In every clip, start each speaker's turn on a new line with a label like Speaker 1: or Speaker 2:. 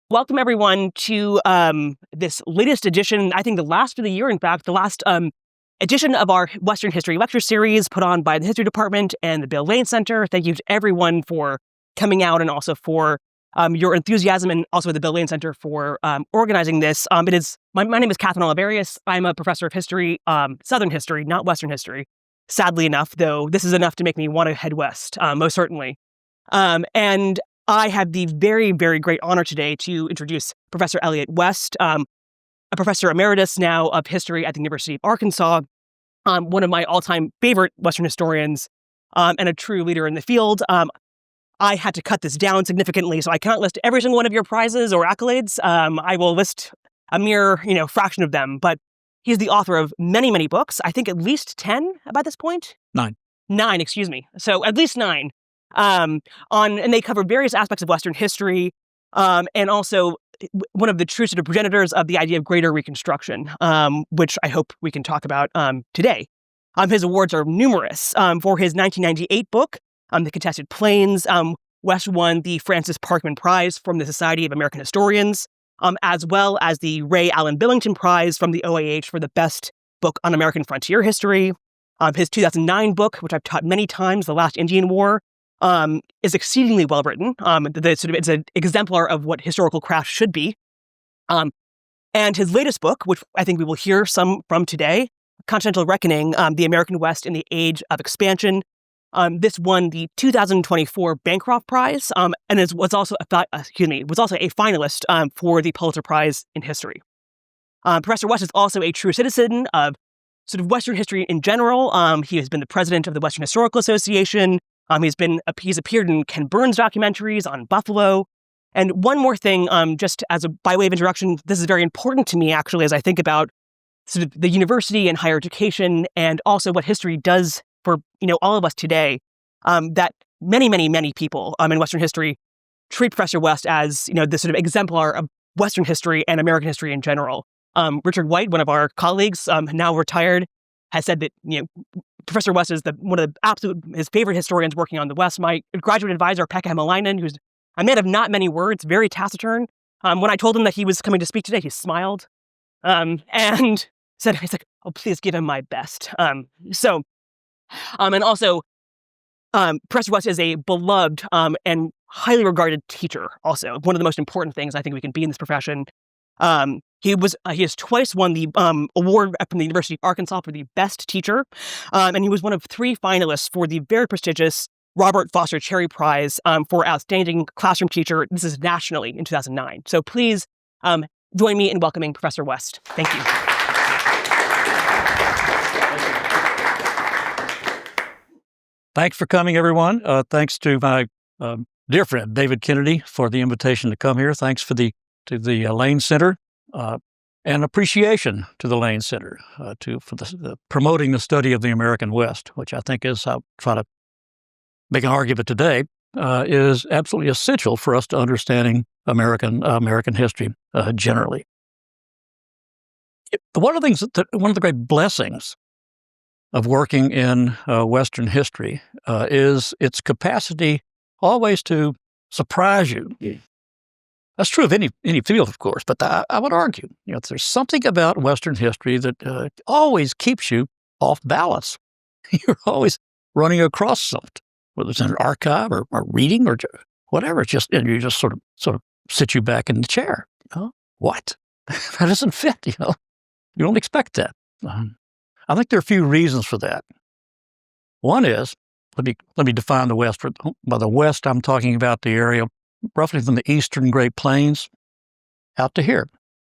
Speaker 1: Welcome, everyone, to this latest edition, I think the last of the year, in fact, the last edition of our Western History Lecture Series put on by the History Department and the Bill Lane Center. Thank you to everyone for coming out and also for your enthusiasm, and also the Bill Lane Center for organizing this. My name is Catherine Oliverius. I'm a professor of history, Southern history, not Western history. Sadly enough, though, this is enough to make me want to head west, most certainly. And I have the very, very great honor today to introduce Professor Elliott West, a professor emeritus now of history at the University of Arkansas, one of my all-time favorite Western historians, and a true leader in the field. I had to cut this down significantly, so I cannot list every single one of your prizes or accolades. I will list a mere, fraction of them, but he's the author of many, many books. I think at least 10 by this point.
Speaker 2: 9.
Speaker 1: 9, excuse me. So at least 9. And they cover various aspects of Western history, and also one of the true sort of progenitors of the idea of greater Reconstruction, which I hope we can talk about today. His awards are numerous. For his 1998 book, The Contested Plains, West won the Francis Parkman Prize from the Society of American Historians, as well as the Ray Allen Billington Prize from the OAH for the best book on American frontier history. His 2009 book, which I've taught many times, The Last Indian War, is exceedingly well written. It's an exemplar of what historical craft should be. And his latest book, which I think we will hear some from today, Continental Reckoning: The American West in the Age of Expansion. This won the 2024 Bancroft Prize, and was also a finalist for the Pulitzer Prize in History. Professor West is also a true citizen of sort of Western history in general. He has been the president of the Western Historical Association. He's appeared in Ken Burns documentaries on Buffalo. And one more thing, just by way of introduction, this is very important to me, actually, as I think about sort of the university and higher education, and also what history does for, all of us today, that many, many, many people in Western history treat Professor West as, the sort of exemplar of Western history and American history in general. Richard White, one of our colleagues, now retired, has said that, Professor West is one of his favorite historians working on the West. My graduate advisor, Pekka Hämäläinen, who's a man of not many words, very taciturn. When I told him that he was coming to speak today, he smiled and said, he's like, "Oh, please give him my best." And also, Professor West is a beloved and highly regarded teacher. Also, one of the most important things I think we can be in this profession. He has twice won the award from the University of Arkansas for the best teacher, and he was one of 3 finalists for the very prestigious Robert Foster Cherry Prize for outstanding classroom teacher. This is nationally in 2009. So please join me in welcoming Professor West. Thank you.
Speaker 2: Thanks for coming, everyone. Thanks to my dear friend David Kennedy for the invitation to come here. Thanks to the Lane Center, and appreciation to the Lane Center for promoting the study of the American West, which I think is, I'll try to make an argument today, is absolutely essential for us to understanding American history generally. One of the great blessings of working in Western history is its capacity always to surprise you. That's true of any field, of course, but I would argue, there's something about Western history that always keeps you off balance. You're always running across something, whether it's in an archive or reading or whatever. And you just sort of sit you back in the chair. What? That doesn't fit. You don't expect that. I think there are a few reasons for that. One is, let me define the West. By the West, I'm talking about the area roughly from the eastern Great Plains out to here,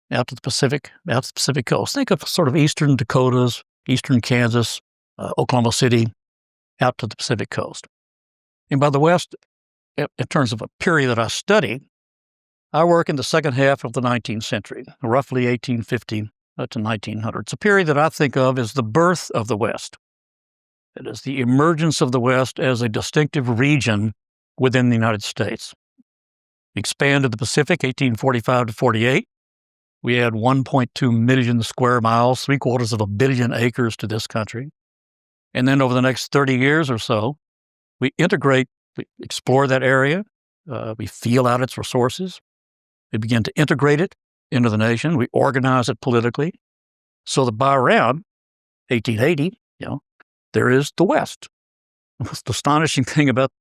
Speaker 2: out to the Pacific coast. Think of sort of eastern Dakotas, eastern Kansas, Oklahoma City, out to the Pacific coast. And by the West, in terms of a period that I study, I work in the second half of the 19th century, roughly 1850 to 1900. It's a period that I think of as the birth of the West. It is the emergence of the West as a distinctive region within the United States. Expanded the Pacific, 1845 to 48. We add 1.2 million square miles, 750 million acres to this country. And then over the next 30 years or so, we explore that area, we feel out its resources, We begin to integrate it into the nation. We organize it politically. So that by around 1880, there is the West. The astonishing thing about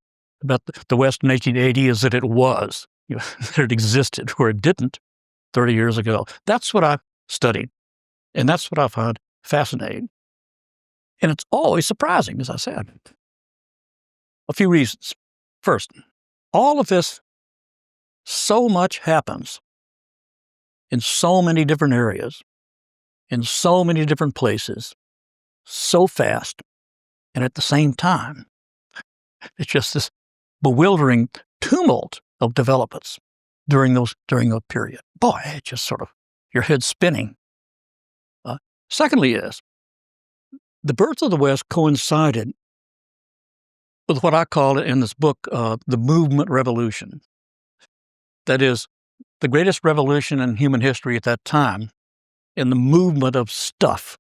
Speaker 2: the West in 1880 is that it was, that it existed where it didn't 30 years ago. That's what I studied, and that's what I find fascinating. And it's always surprising, as I said. A few reasons. First, all of this, so much happens in so many different areas, in so many different places, so fast, and at the same time. It's just this bewildering tumult of developments during that period. Boy, it just sort of, your head's spinning. Secondly is, the birth of the West coincided with what I call it in this book, the movement revolution. That is, the greatest revolution in human history at that time in the movement of stuff,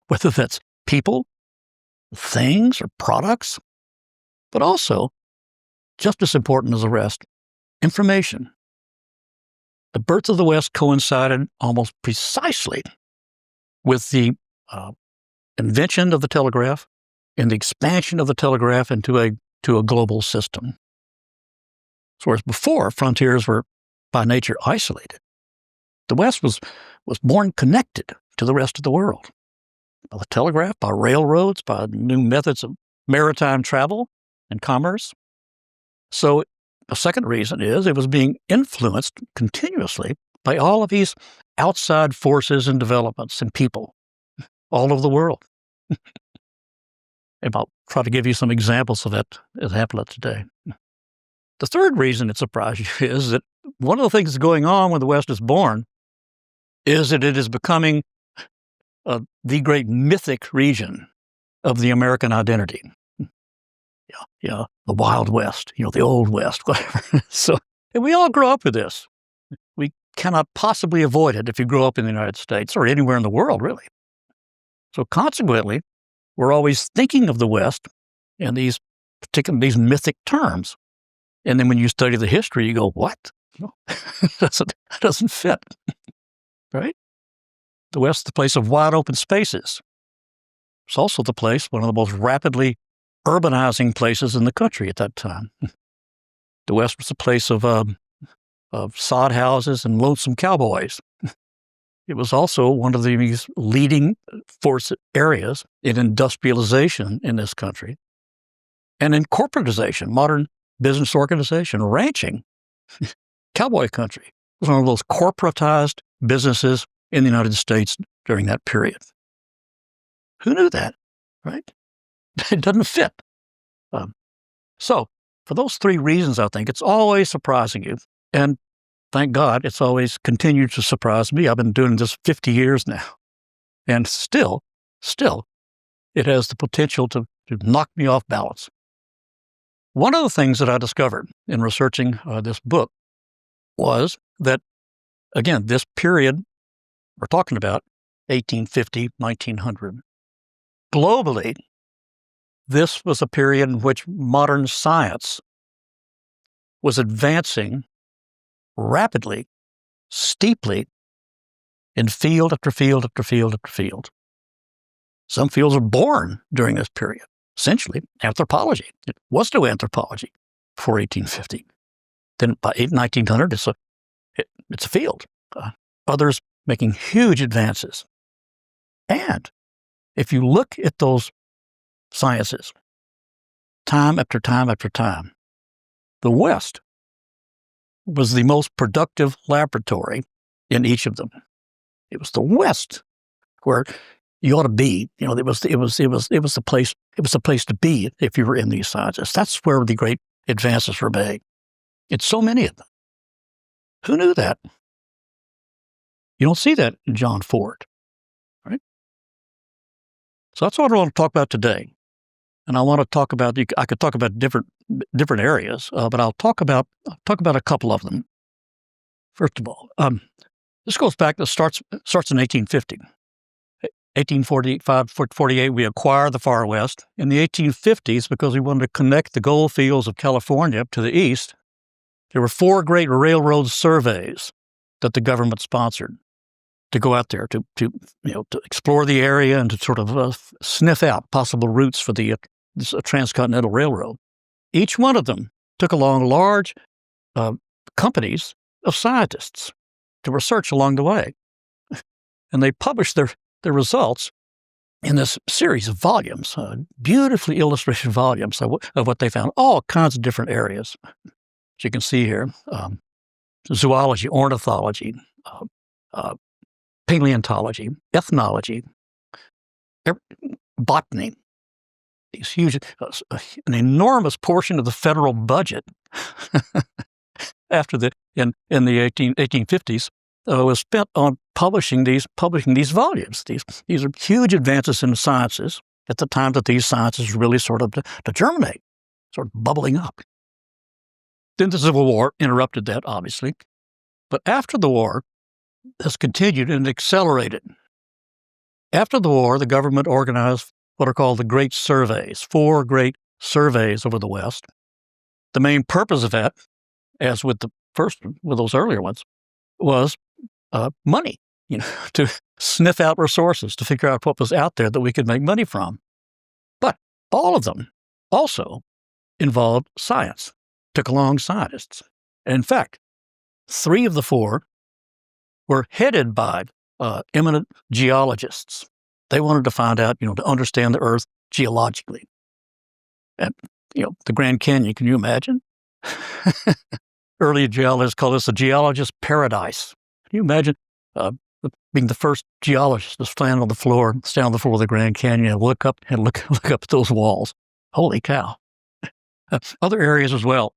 Speaker 2: whether that's people, things, or products, but also, just as important as the rest, information. The birth of the West coincided almost precisely with the invention of the telegraph and the expansion of the telegraph into a global system. So whereas before, frontiers were by nature isolated, the West was born connected to the rest of the world. By the telegraph, by railroads, by new methods of maritime travel and commerce. So a second reason is it was being influenced continuously by all of these outside forces and developments and people all over the world. And I'll try to give you some examples of that as happened today. The third reason it surprised you is that one of the things that's going on when the West is born is that it is becoming the great mythic region of the American identity. The Wild West, the Old West, whatever. So, and we all grow up with this. We cannot possibly avoid it if you grow up in the United States or anywhere in the world, really. So consequently, we're always thinking of the West in these mythic terms. And then when you study the history, you go, what? No, that doesn't fit, right? The West is the place of wide open spaces. It's also one of the most rapidly urbanizing places in the country at that time. The West was a place of sod houses and lonesome cowboys. It was also one of these leading force areas in industrialization in this country and in corporatization, modern business organization, ranching. Cowboy country was one of those corporatized businesses in the United States during that period. Who knew that, right? It doesn't fit. So for those three reasons, I think it's always surprising you. And thank God it's always continued to surprise me. I've been doing this 50 years now. And still, it has the potential to knock me off balance. One of the things that I discovered in researching this book was that, again, this period we're talking about, 1850, 1900, globally, this was a period in which modern science was advancing rapidly, steeply, in field after field after field after field. Some fields were born during this period. Essentially, anthropology. It was no anthropology before 1850. Then by 1900, it's a field. Others making huge advances. And if you look at those sciences, time after time after time, the West was the most productive laboratory in each of them. It was the West where you ought to be. It was the place. It was the place to be if you were in these sciences. That's where the great advances were made. It's so many of them. Who knew that? You don't see that in John Ford, right? So that's what I want to talk about today. And I want to talk about. I could talk about different areas, but I'll talk about a couple of them. First of all, this goes back. This starts in 1850. 1845-48, we acquired the Far West. In the 1850s, because we wanted to connect the gold fields of California to the east, There were 4 great railroad surveys that the government sponsored to go out there to explore the area and to sort of sniff out possible routes for the transcontinental railroad. Each one of them took along large companies of scientists to research along the way. And they published their results in this series of volumes, beautifully illustrated volumes of what they found, all kinds of different areas. As you can see here, zoology, ornithology, paleontology, ethnology, botany. These huge, an enormous portion of the federal budget after in the 1850s was spent on publishing these volumes. These are huge advances in the sciences at the time that these sciences really sort of to germinate, sort of bubbling up. Then the Civil War interrupted that, obviously. But after the war, this continued and accelerated. After the war, the government organized what are called the Great Surveys, 4 great surveys over the West. The main purpose of that, as with those earlier ones, was money, to sniff out resources, to figure out what was out there that we could make money from. But all of them also involved science, took along scientists. And in fact, 3 of the 4 were headed by eminent geologists. They wanted to find out, to understand the Earth geologically. And, the Grand Canyon, can you imagine? Early geologists call this a geologist's paradise. Can you imagine being the first geologist to stand on the floor of the Grand Canyon and look up at those walls? Holy cow. Other areas as well.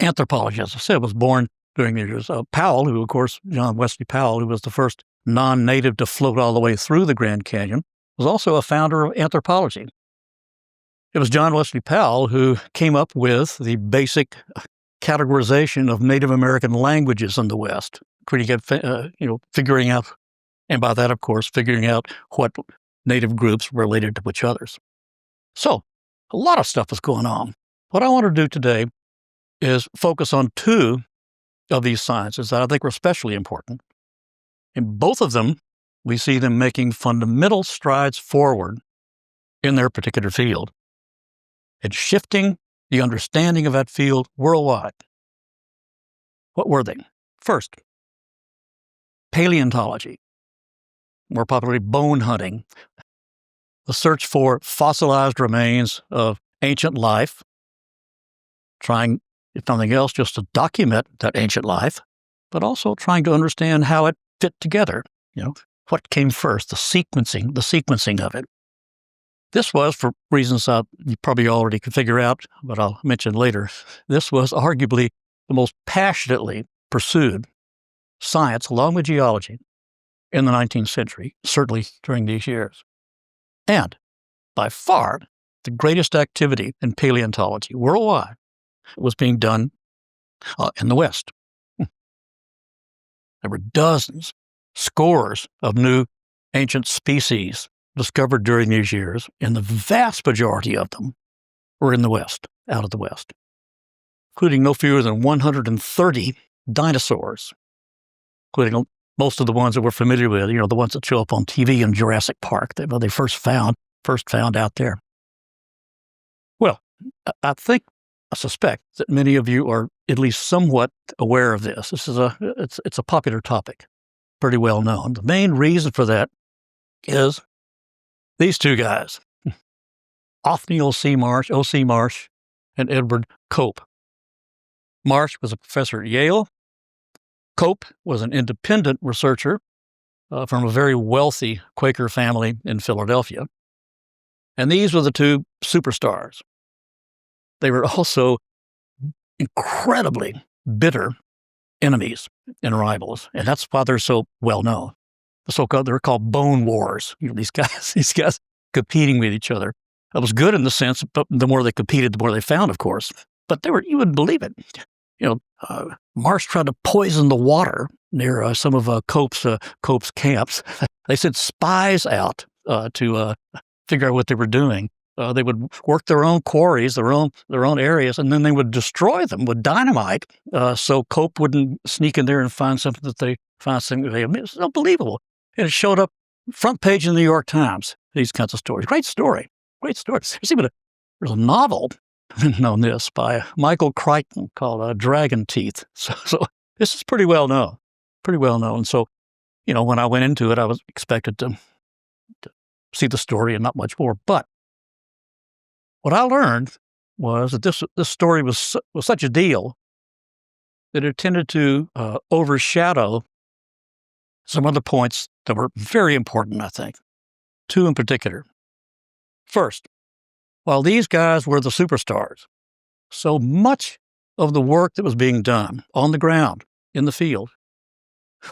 Speaker 2: Anthropology, as I said, was born during the years. Powell, who, of course, John Wesley Powell, who was the first non-native to float all the way through the Grand Canyon, was also a founder of anthropology. It was John Wesley Powell who came up with the basic categorization of Native American languages in the West, figuring out, and by that, of course, figuring out what native groups were related to which others. So, a lot of stuff was going on. What I want to do today is focus on 2 of these sciences that I think are especially important. In both of them, we see them making fundamental strides forward in their particular field and shifting the understanding of that field worldwide. What were they? First, paleontology, more popularly bone hunting, the search for fossilized remains of ancient life, trying, if nothing else, just to document that ancient life, but also trying to understand how it fit together. What came first, the sequencing of it. This was, for reasons you probably already can figure out, but I'll mention later, this was arguably the most passionately pursued science, along with geology, in the 19th century, certainly during these years. And by far, the greatest activity in paleontology worldwide was being done in the West. There were dozens, scores of new ancient species discovered during these years, and the vast majority of them were in the West, out of the West, including no fewer than 130 dinosaurs, including most of the ones that we're familiar with, the ones that show up on TV in Jurassic Park, that they first found out there. Well, I suspect that many of you are at least somewhat aware of this. This is it's a popular topic, pretty well known. The main reason for that is these 2 guys, Othniel C. Marsh, O.C. Marsh, and Edward Cope. Marsh was a professor at Yale. Cope was an independent researcher from a very wealthy Quaker family in Philadelphia. And these were the 2 superstars. They were also incredibly bitter enemies and rivals, and that's why they're so well known. They're called bone wars. These guys competing with each other. It was good in the sense, but the more they competed, the more they found, of course. But you wouldn't believe it. Marsh tried to poison the water near some of Cope's camps. They sent spies out to figure out what they were doing. They would work their own quarries, their own areas, and then they would destroy them with dynamite, so Cope wouldn't sneak in there and find something that they found. I mean, it's unbelievable. And it showed up front page in the New York Times. These kinds of stories. Great story. There's even there's a novel on this by Michael Crichton called Dragon Teeth. So this is pretty well known. So, when I went into it, I was expected to see the story and not much more. But what I learned was that this story was such a deal that it tended to overshadow some other points that were very important, I think. Two in particular. First, while these guys were the superstars, so much of the work that was being done on the ground, in the field,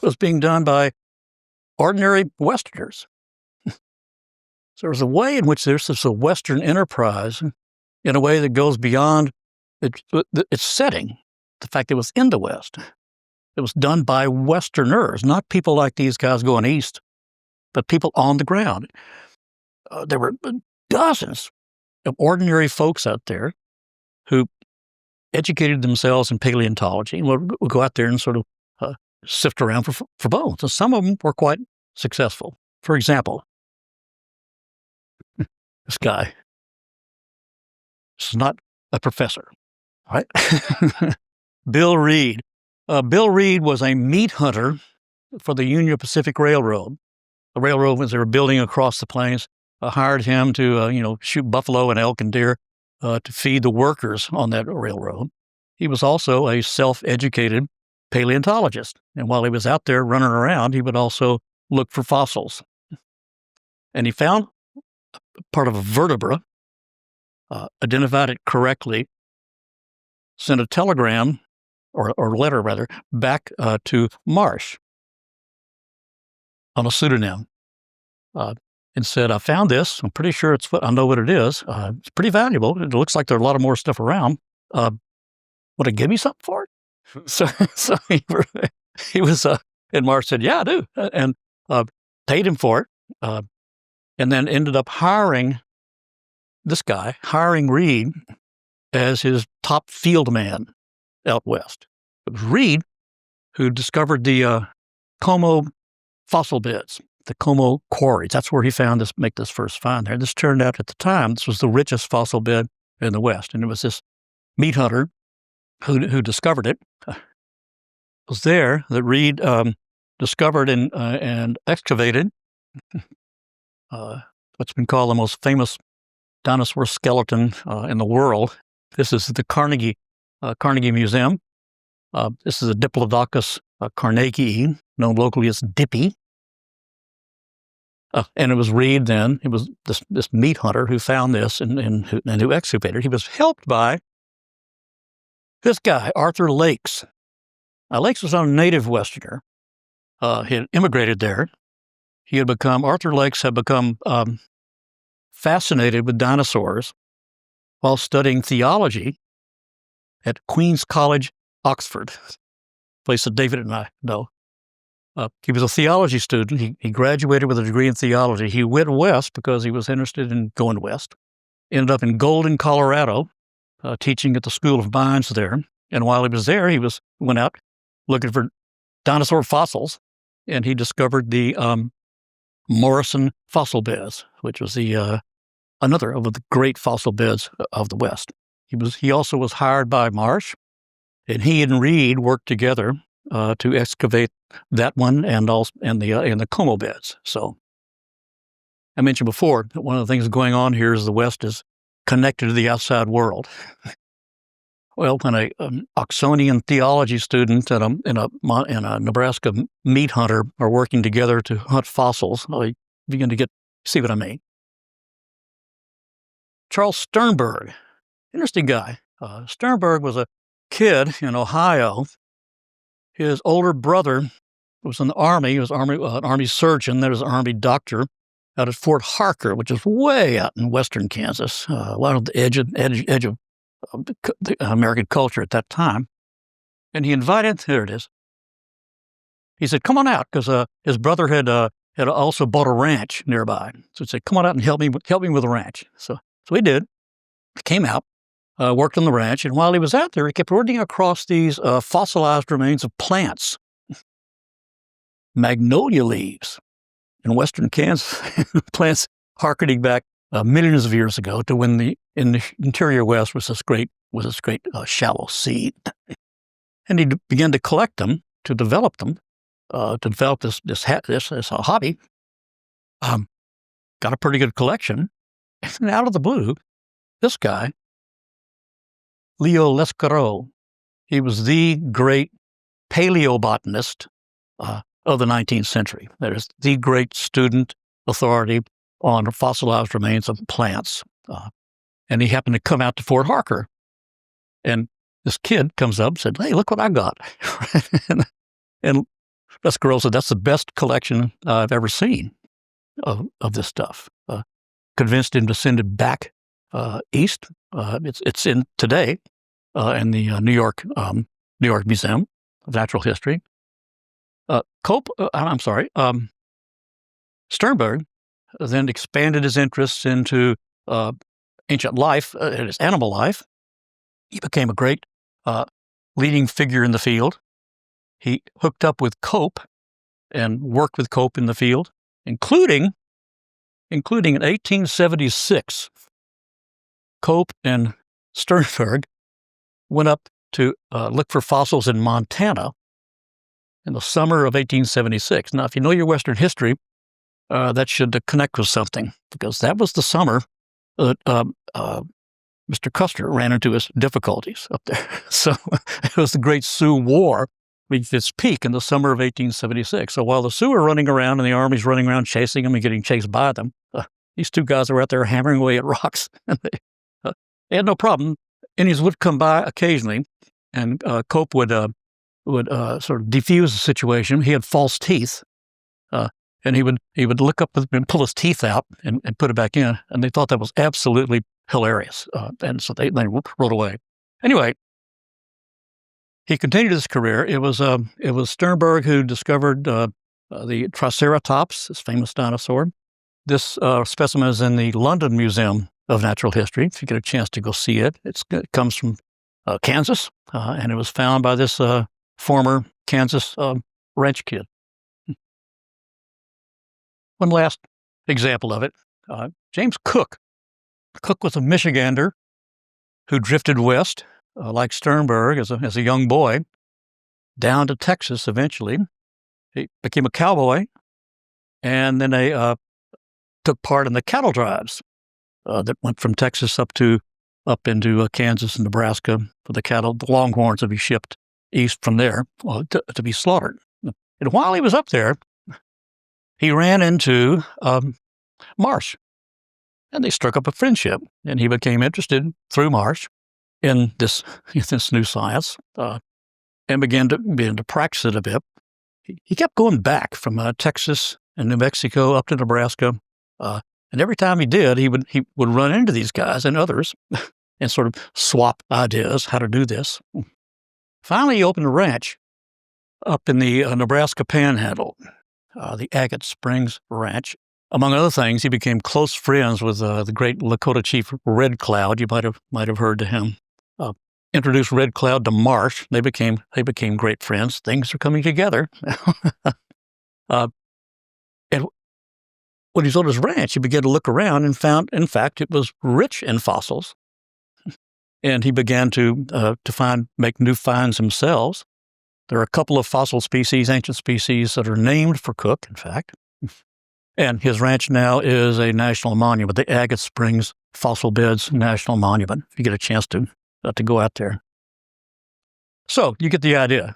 Speaker 2: was being done by ordinary Westerners. So there's a way in which this is a Western enterprise in a way that goes beyond its setting, the fact that it was in the West. It was done by Westerners, not people like these guys going east, but people on the ground. There were dozens of ordinary folks out there who educated themselves in paleontology and would go out there and sort of sift around for bones. And some of them were quite successful. For example, this guy. This is not a professor, right? Bill Reed. Bill Reed was a meat hunter for the Union Pacific Railroad. The railroad, as they were building across the plains, hired him to, shoot buffalo and elk and deer to feed the workers on that railroad. He was also a self-educated paleontologist. And while he was out there running around, he would also look for fossils. And he found part of a vertebra, identified it correctly, sent a telegram, or letter rather, back to Marsh on a pseudonym, and said, I found this. I'm pretty sure I know what it is. It's pretty valuable. It looks like there's a lot of more stuff around. Would it give me something for it? So he was, and Marsh said, yeah, I do. And paid him for it. And then ended up hiring Reed as his top field man out west. It was Reed who discovered the Como fossil beds, the Como quarries. That's where he make this first find there. This turned out at the time, this was the richest fossil bed in the West. And it was this meat hunter who discovered it. It was there that Reed discovered and excavated what's been called the most famous dinosaur skeleton in the world. This is the Carnegie Museum. This is a Diplodocus carnegii, known locally as Dippy. And it was Reed then. It was this meat hunter who found this and who excavated. He was helped by this guy, Arthur Lakes. Lakes was not a native Westerner. He had immigrated there. Arthur Lakes had become fascinated with dinosaurs while studying theology at Queen's College, Oxford, place that David and I know. He was a theology student. He graduated with a degree in theology. He went west because he was interested in going west. Ended up in Golden, Colorado, teaching at the School of Mines there. And while he was there, he went out looking for dinosaur fossils, and he discovered the Morrison fossil beds, which was another of the great fossil beds of the West. He also was hired by Marsh, and he and Reed worked together to excavate that one and the Como beds. So I mentioned before that one of the things going on here is the West is connected to the outside world. Well, when a Oxonian theology student and a Nebraska meat hunter are working together to hunt fossils, you begin to see what I mean. Charles Sternberg, interesting guy. Sternberg was a kid in Ohio. His older brother was in the Army. He was an Army surgeon. There was an Army doctor out at Fort Harker, which is way out in western Kansas, right on the edge of the American culture at that time. And he invited, there it is. He said, come on out, because his brother had also bought a ranch nearby. So he said, come on out and help me with the ranch. So So he did. He came out, worked on the ranch, and while he was out there, he kept running across these fossilized remains of plants, magnolia leaves in western Kansas, plants harkening back millions of years ago to when in the interior West was this great shallow sea. And he began to collect them, to develop them, this hobby. Got a pretty good collection. And out of the blue, this guy, Leo Lescaro, he was the great paleobotanist of the 19th century. That is the great student authority on fossilized remains of plants. And he happened to come out to Fort Harker. And this kid comes up and said, "Hey, look what I got." and Lescaro said, "That's the best collection I've ever seen of this stuff." Convinced him to send it back east. It's in today in the New York Museum of Natural History. Sternberg then expanded his interests into ancient life, his animal life. He became a great leading figure in the field. He hooked up with Cope and worked with Cope in the field, including in 1876. Cope and Sternberg went up to look for fossils in Montana in the summer of 1876. Now, if you know your Western history, that should connect with something, because that was the summer that Mr. Custer ran into his difficulties up there. So it was the Great Sioux War reached its peak in the summer of 1876. So while the Sioux were running around and the Army's running around chasing them and getting chased by them, these two guys were out there hammering away at rocks. They had no problem. Indians would come by occasionally, and Cope would sort of defuse the situation. He had false teeth, and he would look up and pull his teeth out and put it back in, and they thought that was absolutely hilarious, and so they rode away. Anyway, he continued his career. It was Sternberg who discovered the Triceratops, this famous dinosaur. This specimen is in the London Museum of Natural History. If you get a chance to go see it, it comes from Kansas, and it was found by this former Kansas ranch kid. One last example of it, James Cook. Cook was a Michigander who drifted west, like Sternberg, as a young boy, down to Texas eventually. He became a cowboy, and then they took part in the cattle drives that went from Texas up into Kansas and Nebraska for the cattle. The longhorns would be shipped east from there to be slaughtered. And while he was up there, he ran into Marsh, and they struck up a friendship. And he became interested through Marsh in this new science, and began to practice it a bit. He kept going back from Texas and New Mexico up to Nebraska, and every time he did, he would run into these guys and others, and sort of swap ideas how to do this. Finally, he opened a ranch up in the Nebraska Panhandle, the Agate Springs Ranch. Among other things, he became close friends with the great Lakota chief Red Cloud. You might have heard to him. Introduced Red Cloud to Marsh. They became great friends. Things are coming together. And when he's on his ranch, he began to look around and found, in fact, it was rich in fossils. And he began to make new finds himself. There are a couple of fossil species, ancient species, that are named for Cook, in fact. And his ranch now is a national monument, the Agate Springs Fossil Beds National Monument, if you get a chance to go out there. So you get the idea.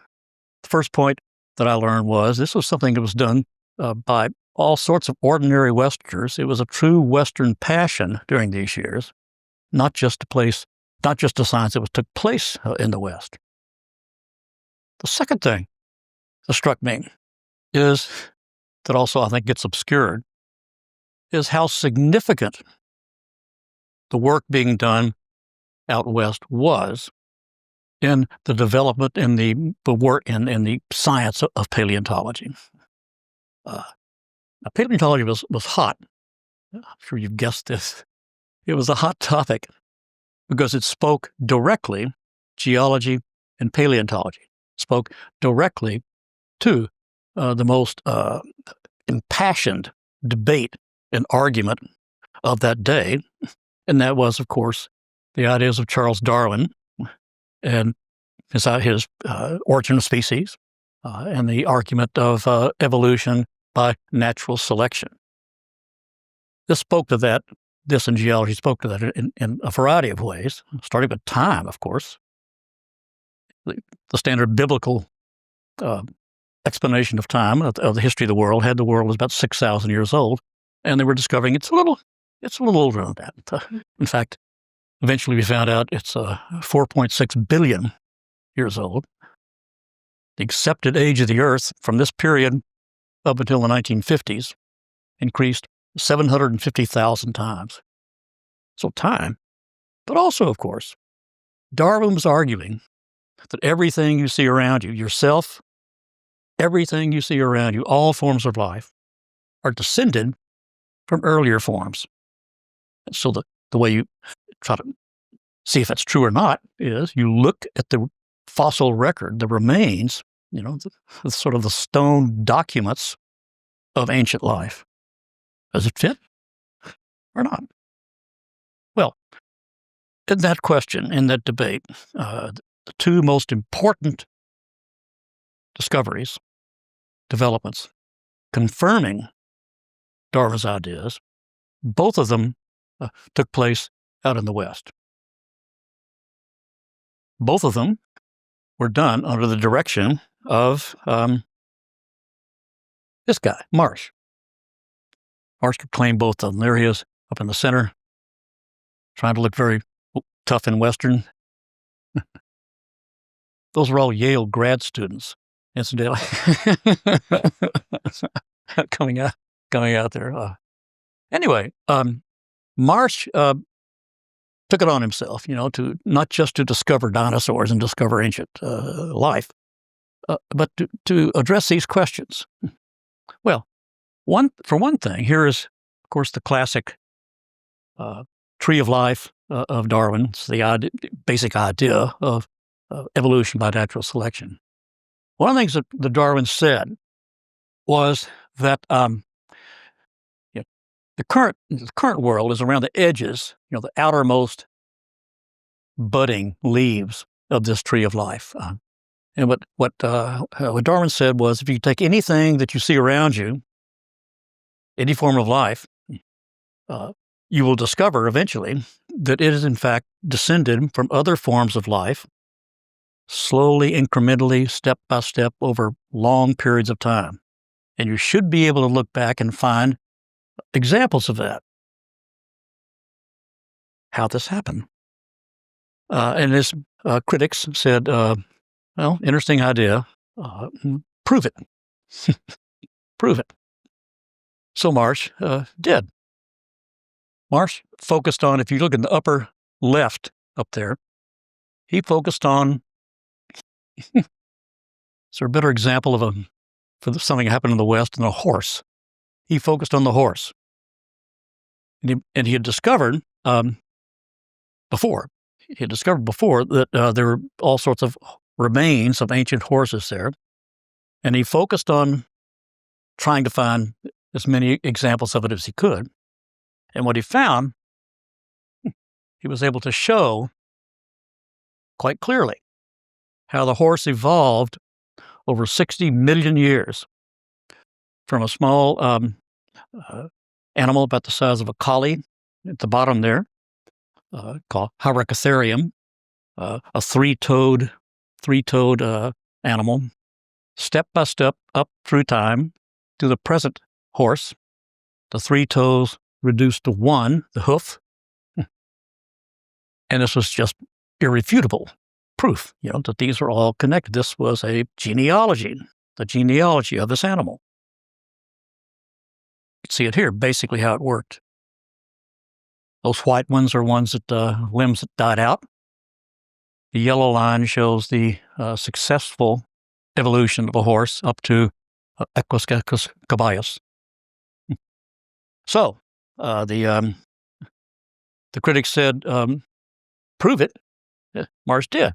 Speaker 2: The first point that I learned was this was something that was done by all sorts of ordinary Westerners. It was a true Western passion during these years, not just a science that took place in the West. The second thing that struck me is that also I think gets obscured, is how significant the work being done out west was in the development in the work in the science of paleontology. Now, paleontology was hot. I'm sure you've guessed this It was a hot topic because it spoke directly geology and paleontology, spoke directly to the most impassioned debate and argument of that day. And that was, of course, the ideas of Charles Darwin and his Origin of Species and the argument of evolution by natural selection. This spoke to that. This in geology spoke to that in a variety of ways, starting with time, of course. The standard biblical explanation of time, of the history of the world, had the world was about 6,000 years old, and they were discovering it's a little older than that. In fact, eventually we found out it's 4.6 billion years old. The accepted age of the Earth from this period up until the 1950s increased 750,000 times. So time, but also, of course, Darwin was arguing that everything you see around you, yourself, everything you see around you, all forms of life, are descended from earlier forms. And so the way you try to see if that's true or not is you look at the fossil record, the remains, the sort of the stone documents of ancient life. Does it fit or not? Well, in that question, in that debate, the two most important discoveries, developments, confirming Darwin's ideas, both of them took place out in the West. Both of them were done under the direction of this guy, Marsh. Marsh could claim both of them. There he is up in the center, trying to look very tough and Western. Those were all Yale grad students, incidentally, coming out there. Anyway, Marsh took it on himself, to not just to discover dinosaurs and discover ancient life, but to address these questions. Well, for one thing, here is, of course, the classic tree of life of Darwin. It's the basic idea of evolution by natural selection. One of the things that Darwin said was that the current world is around the edges, the outermost budding leaves of this tree of life. And what Darwin said was, if you take anything that you see around you, any form of life, you will discover eventually that it is in fact descended from other forms of life, slowly, incrementally, step by step, over long periods of time. And you should be able to look back and find examples of that. How this happened. And his critics said, well, interesting idea. Prove it. Prove it. So Marsh did. Marsh focused on, if you look in the upper left up there, he focused on, is there a better example of something happened in the West than a horse? He focused on the horse. And he had discovered before that there were all sorts of remains of ancient horses there. And he focused on trying to find as many examples of it as he could. And what he found, he was able to show quite clearly how the horse evolved over 60 million years from a small animal about the size of a collie at the bottom there, called Hyracotherium, a three-toed animal, step by step up through time to the present horse, the three toes reduced to one, the hoof. And this was just irrefutable proof, that these are all connected. This was a genealogy, the genealogy of this animal. You can see it here, basically how it worked. Those white ones are ones that limbs that died out. The yellow line shows the successful evolution of a horse up to Equus caballos. So the The critics said, prove it. Marsh did.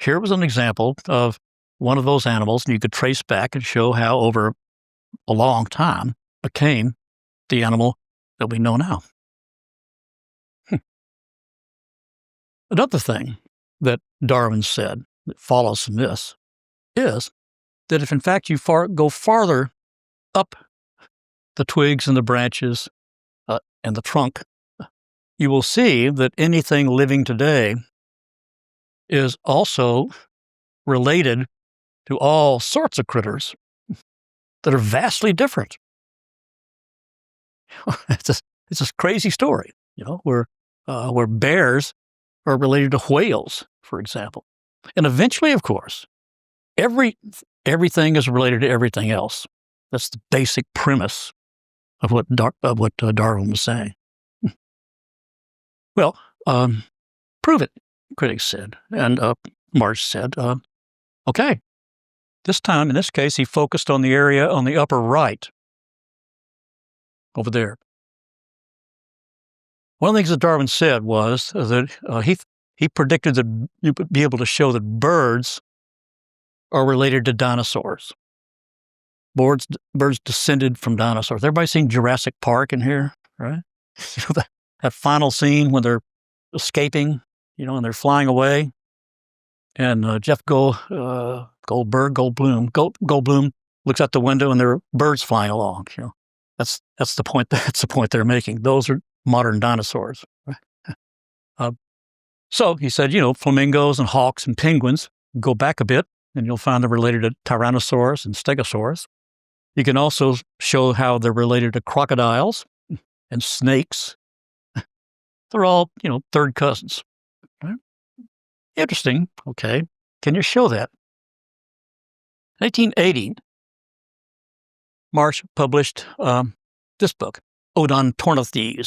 Speaker 2: Here was an example of one of those animals, and you could trace back and show how over a long time became the animal that we know now. Another thing that Darwin said that follows from this is that if in fact you go farther up the twigs and the branches and the trunk, you will see that anything living today is also related to all sorts of critters that are vastly different. It's a crazy story, where bears are related to whales, for example. And eventually, of course, everything is related to everything else. That's the basic premise of what Darwin was saying. Well, prove it, critics said. And Marsh said, okay. This time, in this case, he focused on the area on the upper right, over there. One of the things that Darwin said was that he predicted that you would be able to show that birds are related to dinosaurs. Birds descended from dinosaurs. Everybody seen Jurassic Park in here, right? That final scene when they're escaping, and they're flying away. And Jeff Goldblum looks out the window and there are birds flying along. That's the point. That's the point they're making. Those are modern dinosaurs. So he said, flamingos and hawks and penguins. Go back a bit, and you'll find they're related to Tyrannosaurus and Stegosaurus. You can also show how they're related to crocodiles and snakes. They're all, third cousins. Right? Interesting. Okay. Can you show that? 1980, Marsh published this book, Odontornithes.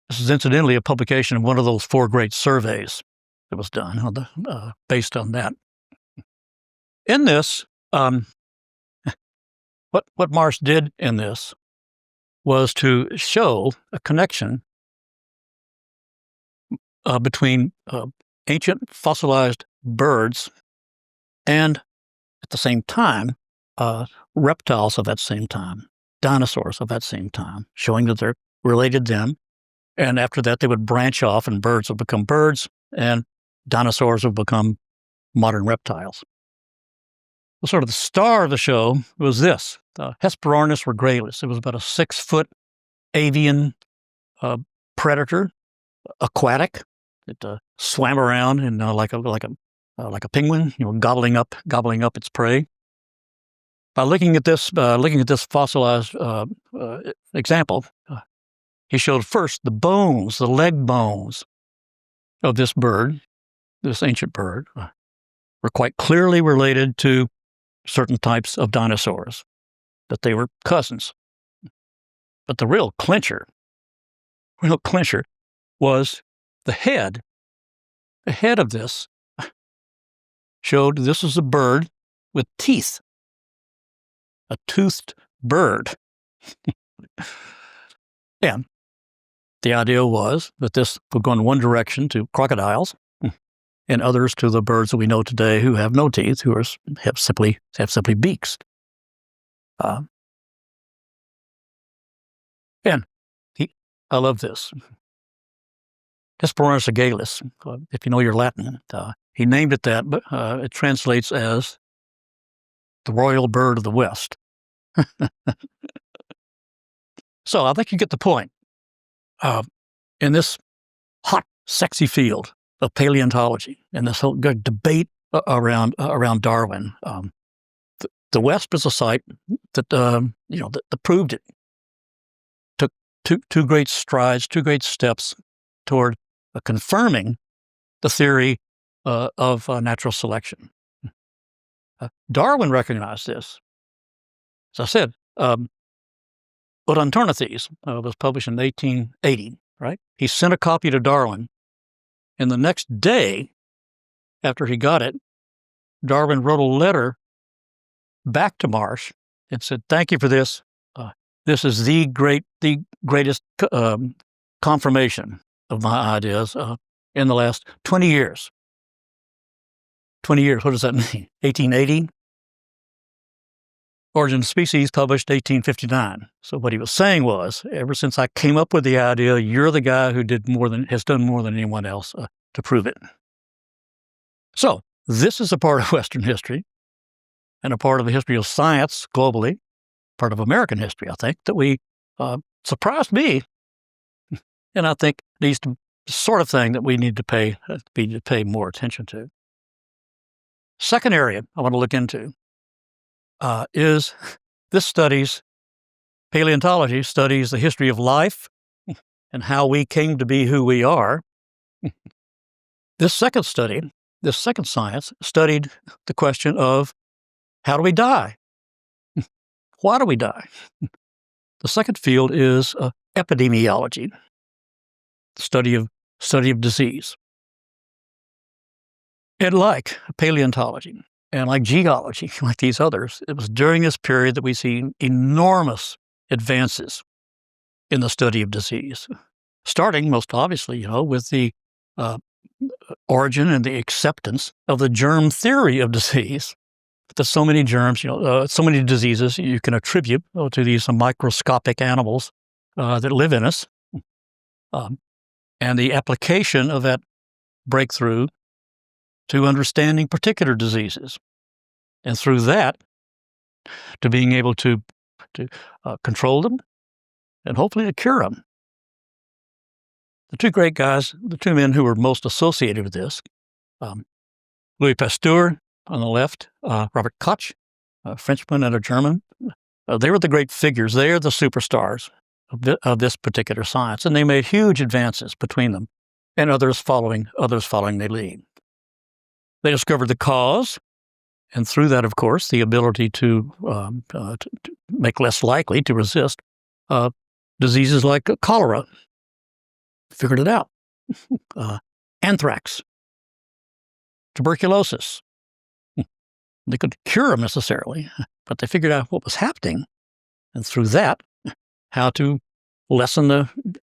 Speaker 2: This is incidentally a publication of one of those 4 great surveys that was done based on that. In this, what Marsh did in this was to show a connection between ancient fossilized birds and, at the same time, reptiles of that same time, dinosaurs of that same time, showing that they're related then. And after that, they would branch off, and birds would become birds, and dinosaurs would become modern reptiles. Well, sort of the star of the show was this, Hesperornis regalis. It was about a 6-foot avian predator, aquatic. It swam around and like a penguin, gobbling up its prey. By looking at this fossilized example, he showed first the bones, the leg bones of this bird, this ancient bird, were quite clearly related to certain types of dinosaurs, that they were cousins. But the real clincher was the head. The head of this showed this is a bird with teeth, a toothed bird. And the idea was that this would go in one direction to crocodiles and others to the birds that we know today who have no teeth, who have simply beaks. And I love this. Hesperornis regalis, if you know your Latin, he named it that, but it translates as the royal bird of the West. So I think you get the point. In this hot, sexy field of paleontology and this whole debate around Darwin, the West is a site that that proved it. Took two great strides, 2 great steps toward confirming the theory of natural selection. Darwin recognized this. As I said, Odontornithes was published in 1880, right? He sent a copy to Darwin, and the next day, after he got it, Darwin wrote a letter back to Marsh and said, "Thank you for this. This is the greatest confirmation of my ideas in the last 20 years. 20 years, what does that mean? 1880? Origin of Species, published 1859. So what he was saying was, ever since I came up with the idea, you're the guy who has done more than anyone else to prove it. So this is a part of Western history and a part of the history of science globally, part of American history, I think, that we surprised me, and I think needs to the sort of thing that we need to pay more attention to. Second area I want to look into is paleontology studies the history of life and how we came to be who we are. This second science studied the question of how do we die? Why do we die? The second field is epidemiology, the study of disease. And like paleontology and like geology, like these others, it was during this period that we see enormous advances in the study of disease, starting most obviously, with the origin and the acceptance of the germ theory of disease. There's so many germs, so many diseases you can attribute to these microscopic animals that live in us. And the application of that breakthrough to understanding particular diseases, and through that, to being able to control them and hopefully to cure them. The two great guys, the two men who were most associated with this, Louis Pasteur on the left, Robert Koch, a Frenchman and a German, they were the great figures. They are the superstars of this particular science, and they made huge advances between them, and others following their lead. They discovered the cause, and through that, of course, the ability to make less likely to resist diseases like cholera. Figured it out. Anthrax, tuberculosis. They couldn't cure them necessarily, but they figured out what was happening, and through that, how to lessen the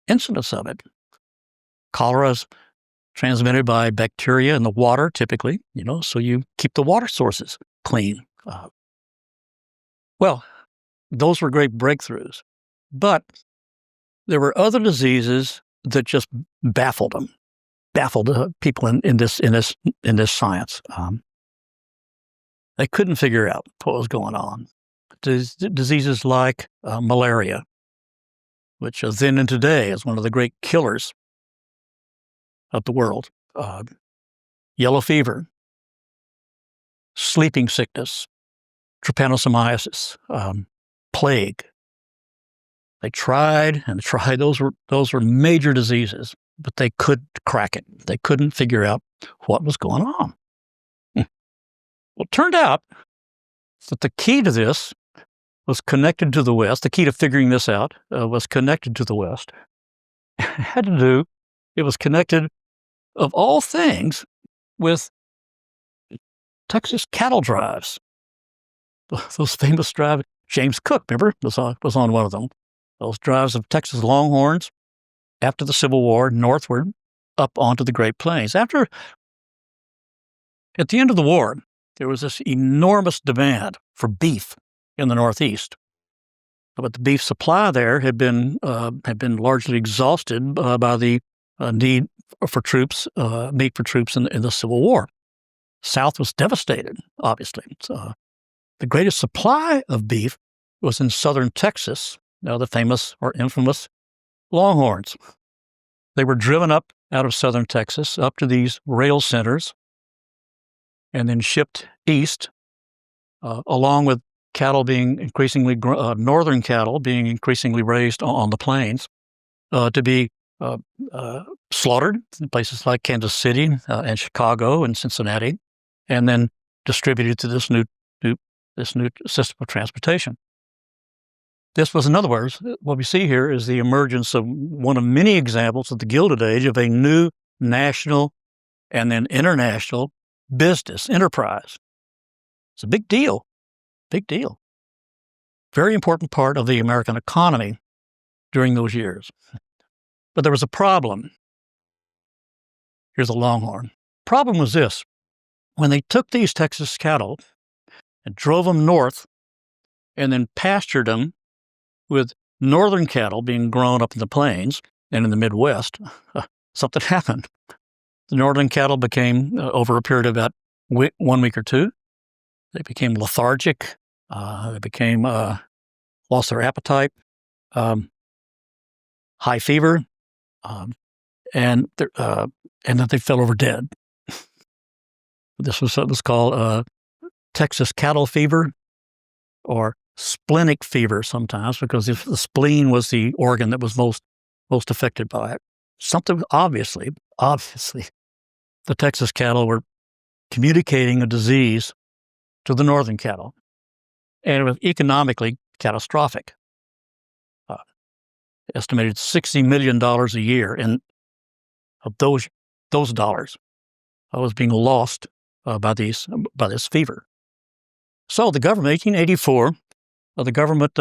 Speaker 2: incidence of it. Cholera is transmitted by bacteria in the water, typically, so you keep the water sources clean. Well, those were great breakthroughs, but there were other diseases that just baffled people in this science. They couldn't figure out what was going on. Diseases like malaria, which then and today is one of the great killers of the world. Yellow fever, sleeping sickness, trypanosomiasis, plague. They tried and tried. Those were major diseases, but they couldn't crack it. They couldn't figure out what was going on. Well, it turned out that the key to this was connected to the West. The key to figuring this out was connected to the West. It was connected, of all things, with Texas cattle drives. Those famous drives. James Cook, remember, was on one of them. Those drives of Texas Longhorns after the Civil War, northward, up onto the Great Plains. At the end of the war, there was this enormous demand for beef in the Northeast. But the beef supply there had been largely exhausted by the need for troops, meat for troops in the Civil War. South was devastated, obviously. So, the greatest supply of beef was in southern Texas, the famous or infamous Longhorns. They were driven up out of southern Texas up to these rail centers and then shipped east, along with cattle being increasingly, northern cattle being increasingly raised on the plains, to be slaughtered in places like Kansas City and Chicago and Cincinnati, and then distributed to this new system of transportation. This was, in other words, what we see here is the emergence of one of many examples of the Gilded Age of a new national and then international business enterprise. It's a big deal, big deal. very important part of the American economy during those years. But there was a problem. Here's a longhorn. Problem was this. When they took these Texas cattle and drove them north and then pastured them with northern cattle being grown up in the plains and in the Midwest, something happened. The northern cattle became, over a period of about 1 week or two, they became lethargic. They became, lost their appetite, high fever, and then they fell over dead. This was what was called Texas cattle fever, or splenic fever sometimes, because if the spleen was the organ that was most affected by it. Something obviously, the Texas cattle were communicating a disease to the northern cattle, and it was economically catastrophic. Estimated $60 million a year of those dollars was being lost by this fever. So the government, 1884, the government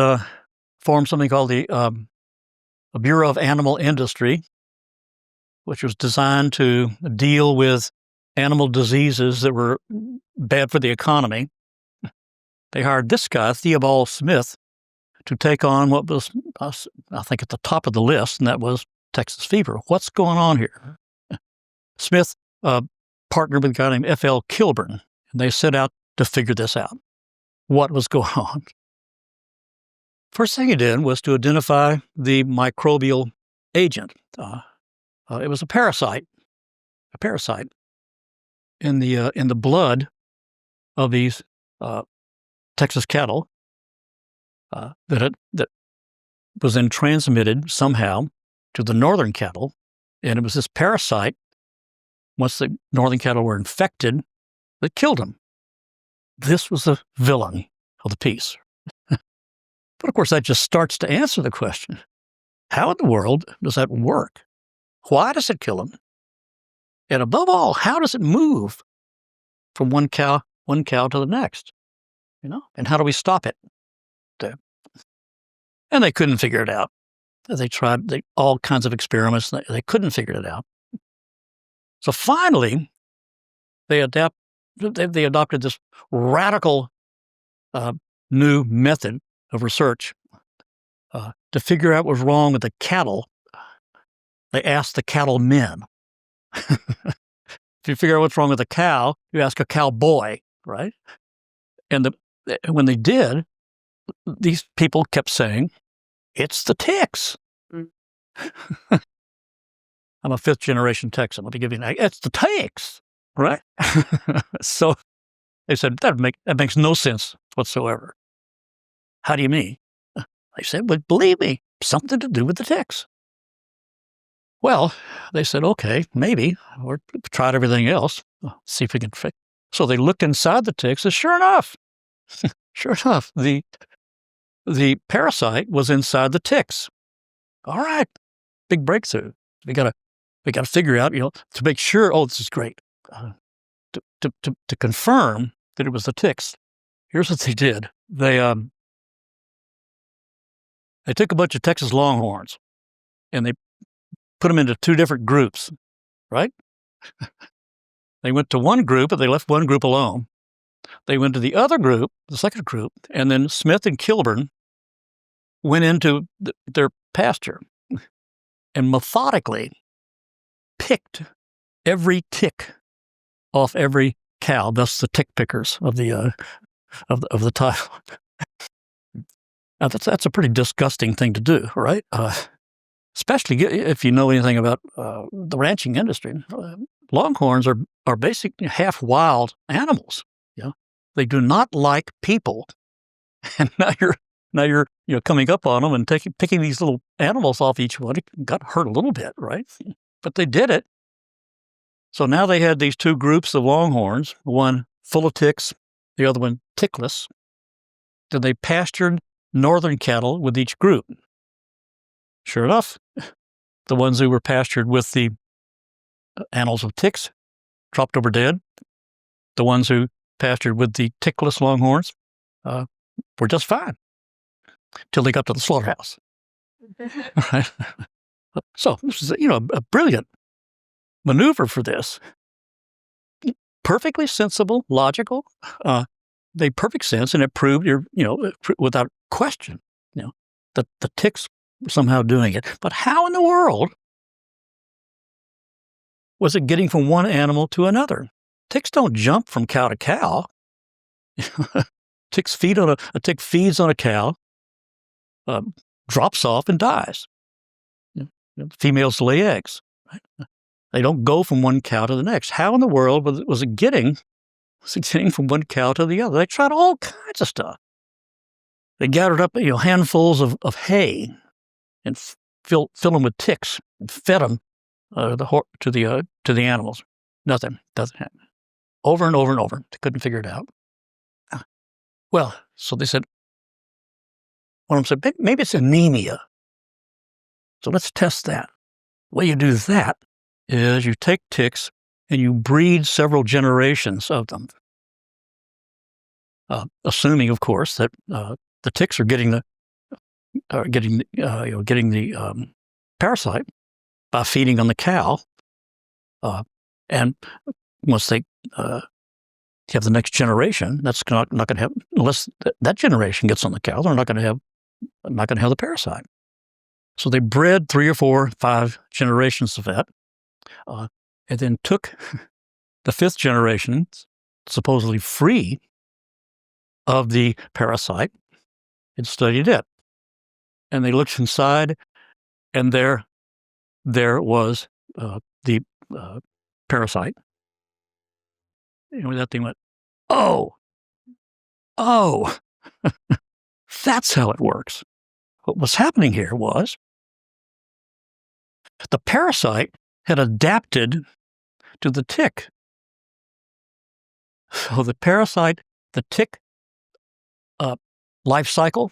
Speaker 2: formed something called the Bureau of Animal Industry, which was designed to deal with animal diseases that were bad for the economy. They hired this guy, Theobald Smith, to take on what was, I think, at the top of the list, and that was Texas fever. What's going on here? Smith partnered with a guy named F.L. Kilburn, and they set out to figure this out. What was going on? First thing he did was to identify the microbial agent. It was a parasite in the blood of these Texas cattle that was then transmitted somehow to the northern cattle, and it was this parasite, once the northern cattle were infected, that killed them. This was the villain of the piece. But of course, that just starts to answer the question, how in the world does that work? Why does it kill them? And above all, how does it move from one cow to the next? And how do we stop it? And they couldn't figure it out. They tried all kinds of experiments. They couldn't figure it out. So finally, they adopted this radical new method of research to figure out what was wrong with the cattle. They asked the cattle men. If you figure out what's wrong with a cow, you ask a cowboy, right? And when they did, these people kept saying, it's the ticks. Mm. I'm a fifth-generation Texan. Let me give you an it's the ticks, right? So they said, that makes no sense whatsoever. How do you mean? They said, well, believe me, something to do with the ticks. Well, they said, okay, maybe. We've tried everything else. See if we can fix. So they looked inside the ticks, and sure enough, the parasite was inside the ticks. All right, big breakthrough. We gotta figure out, to make sure. Oh, this is great. To confirm that it was the ticks. Here's what they did. They took a bunch of Texas Longhorns, and they put them into two different groups. Right? They went to one group, and they left one group alone. They went to the other group, the second group, and then Smith and Kilburn went into their pasture and methodically picked every tick off every cow. Thus, the tick pickers of the title. Now, that's a pretty disgusting thing to do, right? Especially if you know anything about the ranching industry. Longhorns are basically half wild animals. They do not like people, and now you're coming up on them and picking these little animals off each one. It got hurt a little bit, right? But they did it. So now they had these two groups of Longhorns, one full of ticks, the other one tickless. Then they pastured northern cattle with each group. Sure enough, the ones who were pastured with the animals with ticks dropped over dead. The ones who pastured with the tickless Longhorns were just fine. till they got to the slaughterhouse. Right? So this is, a brilliant maneuver for this. Perfectly sensible, logical. Made perfect sense, and it proved without question, that the ticks were somehow doing it. But how in the world was it getting from one animal to another? Ticks don't jump from cow to cow. A tick feeds on a cow, drops off and dies. Females lay eggs. Right? They don't go from one cow to the next. How in the world was it getting from one cow to the other? They tried all kinds of stuff. They gathered up handfuls of hay and fill them with ticks and fed them to the animals. Nothing doesn't happen. Over and over and over. They couldn't figure it out. Well, so they said, one of them said, maybe it's anemia. So let's test that. The way you do that is you take ticks and you breed several generations of them, assuming, of course, that the ticks are getting the parasite by feeding on the cow, and once they have the next generation, that's not going to have, unless that generation gets on the cow, they're not going to have the parasite. So they bred 3 or 4, 5 generations of that, and then took the 5th generation, supposedly free of the parasite, and studied it. And they looked inside, and there was the parasite. That thing went, oh, that's how it works. What was happening here was the parasite had adapted to the tick. So the tick life cycle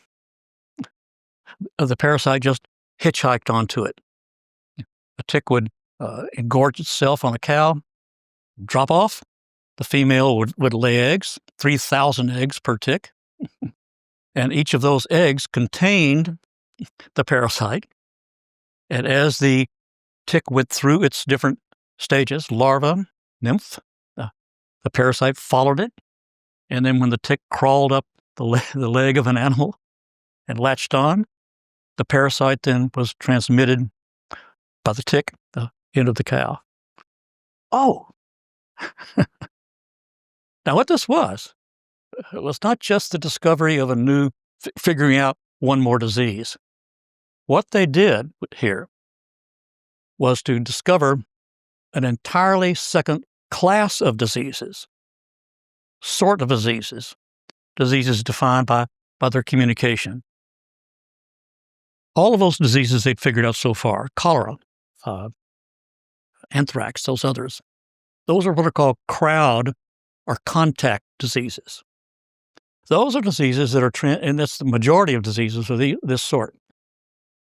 Speaker 2: of the parasite just hitchhiked onto it. The tick would engorge itself on a cow, drop off. The female would lay eggs, 3,000 eggs per tick. And each of those eggs contained the parasite. And as the tick went through its different stages, larva, nymph, the parasite followed it. And then when the tick crawled up the leg of an animal and latched on, the parasite then was transmitted by the tick into the cow. Oh! Now, what this was, it was not just the discovery of a new, figuring out one more disease. What they did here was to discover an entirely second class of diseases, sort of diseases defined by their communication. All of those diseases they'd figured out so far, cholera, anthrax, those others, those are what are called crowd or contact diseases. Those are diseases that are, and that's the majority of diseases of this sort.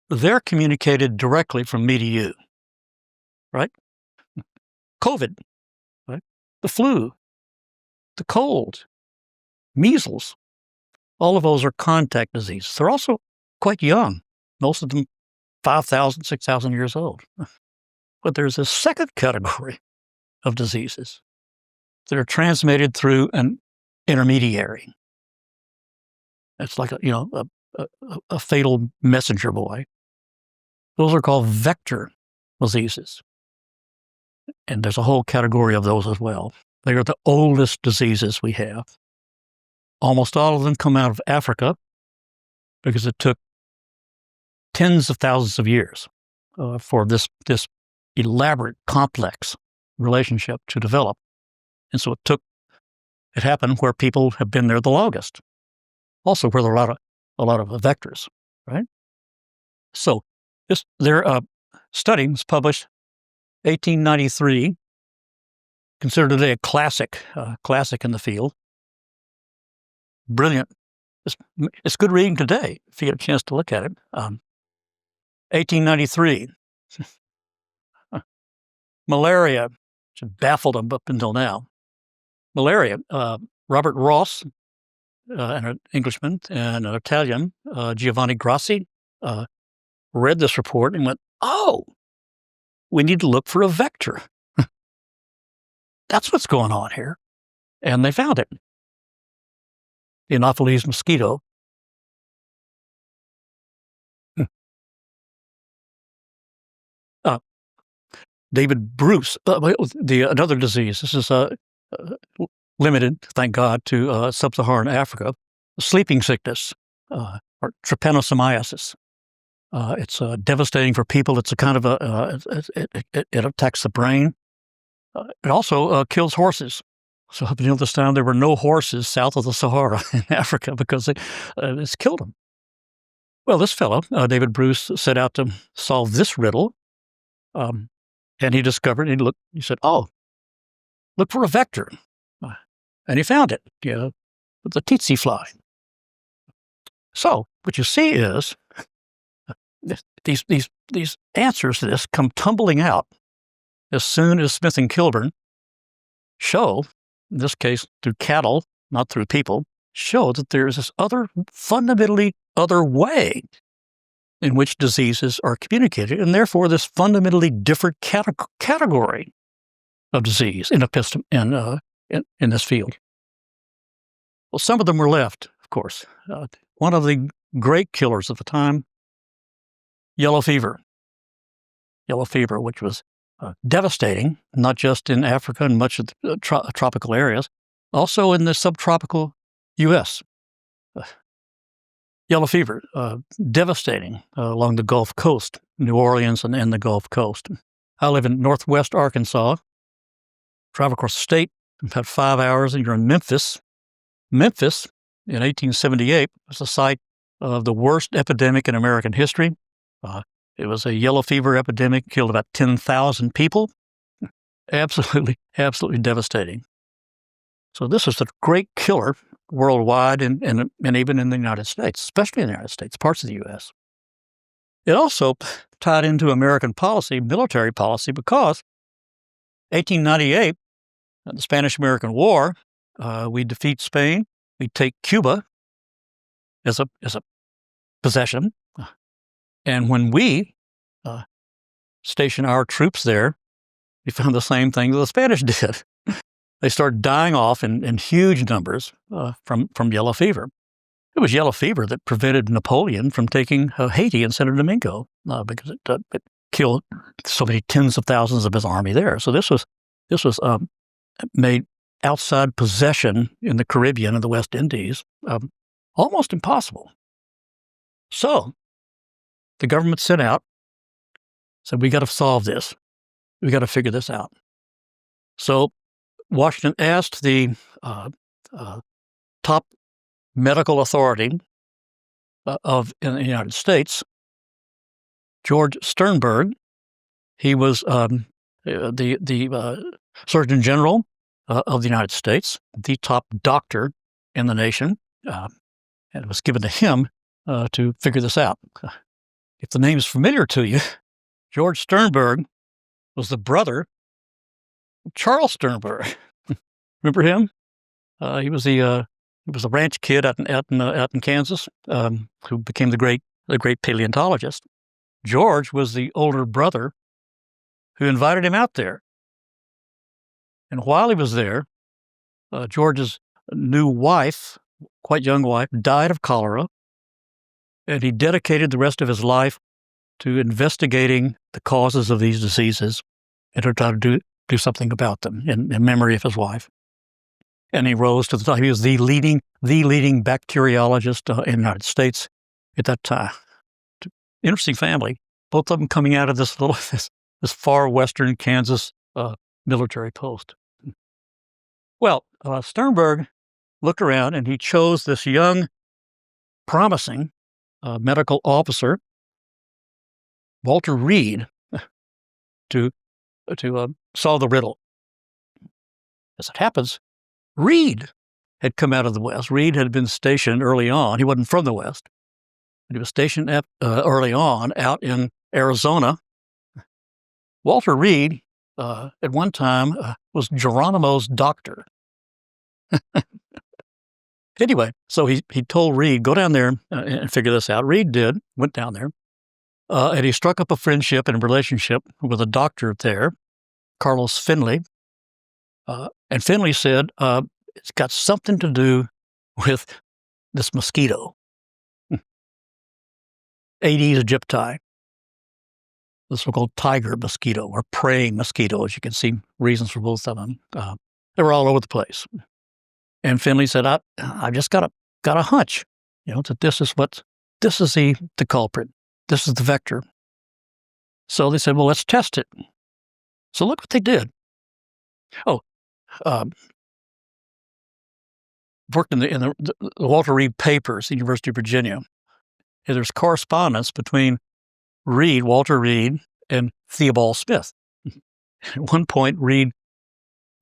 Speaker 2: They're communicated directly from me to you, right? COVID, right? The flu, the cold, measles, all of those are contact diseases. They're also quite young, most of them 5,000, 6,000 years old. But there's a second category of diseases that are transmitted through an intermediary. It's like a fatal messenger boy. Those are called vector diseases. And there's a whole category of those as well. They are the oldest diseases we have. Almost all of them come out of Africa because it took tens of thousands of years for this elaborate, complex relationship to develop. And so it happened where people have been there the longest. Also where there are a lot of vectors, right? So their study was published 1893, considered today a classic in the field. Brilliant. It's good reading today if you get a chance to look at it. 1893. Malaria, which baffled them up until now. Malaria, Robert Ross an Englishman and an Italian, Giovanni Grassi, read this report and went, "Oh, we need to look for a vector. That's what's going on here." And they found it. The Anopheles mosquito. David Bruce, another disease. This is limited, thank God, to sub-Saharan Africa. Sleeping sickness, or trypanosomiasis. It's devastating for people. It's a kind of it attacks the brain. It also kills horses. So up until this time, there were no horses south of the Sahara in Africa because it's killed them. Well, this fellow, David Bruce, set out to solve this riddle. And he discovered, he said, "Oh, look for a vector." And he found it, with the tsetse fly. So what you see is these answers to this come tumbling out as soon as Smith and Kilburn show, in this case through cattle, not through people, show that there is this fundamentally other way in which diseases are communicated, and therefore this fundamentally different category of disease in this field. Well, some of them were left, of course. One of the great killers of the time, yellow fever. Yellow fever, which was devastating, not just in Africa and much of the tropical areas, also in the subtropical U.S. Yellow fever, devastating along the Gulf Coast, New Orleans and the Gulf Coast. I live in northwest Arkansas. Travel across the state, about 5 hours, and you're in Memphis. Memphis, in 1878, was the site of the worst epidemic in American history. It was a yellow fever epidemic, killed about 10,000 people. Absolutely devastating. So this is a great killer worldwide and even in the United States, especially in the United States, parts of the U.S. It also tied into American policy, military policy, because 1898, the Spanish-American War, we defeat Spain, we take Cuba as a possession, and when we station our troops there, we found the same thing that the Spanish did. They started dying off in huge numbers from yellow fever. It was yellow fever that prevented Napoleon from taking Haiti and Santo Domingo because it killed so many tens of thousands of his army there. So this was made outside possession in the Caribbean and the West Indies almost impossible. So the government said, "We got to solve this. We got to figure this out." So Washington asked the top medical authority in the United States, George Sternberg. He was the Surgeon General of the United States, the top doctor in the nation, and it was given to him to figure this out. If the name is familiar to you, George Sternberg was the brother of Charles Sternberg. Remember him? He was a ranch kid out in Kansas who became the great paleontologist. George was the older brother who invited him out there. And while he was there, George's new wife, quite young wife, died of cholera, and he dedicated the rest of his life to investigating the causes of these diseases and to try to do something about them in memory of his wife. And he rose to the top. He was the leading bacteriologist in the United States at that time. Interesting family, both of them coming out of this far western Kansas military post. Well, Sternberg looked around and he chose this young, promising medical officer, Walter Reed, to solve the riddle. As it happens, Reed had come out of the West. Reed had been stationed early on. He wasn't from the West. But he was stationed early on out in Arizona. Walter Reed, at one time, was Geronimo's doctor. Anyway, so he told Reed, go down there and figure this out. Reed did, went down there, and he struck up a friendship and a relationship with a doctor there, Carlos Finley. And Finley said, it's got something to do with this mosquito, Aedes aegypti, the so-called tiger mosquito or praying mosquito, as you can see reasons for both of them. They were all over the place. And Finley said, I just got a hunch, that this is the culprit. This is the vector. So they said, well, let's test it. So look what they did. Worked in the Walter Reed papers at the University of Virginia. And there's correspondence between Walter Reed, and Theobald Smith. At one point, Reed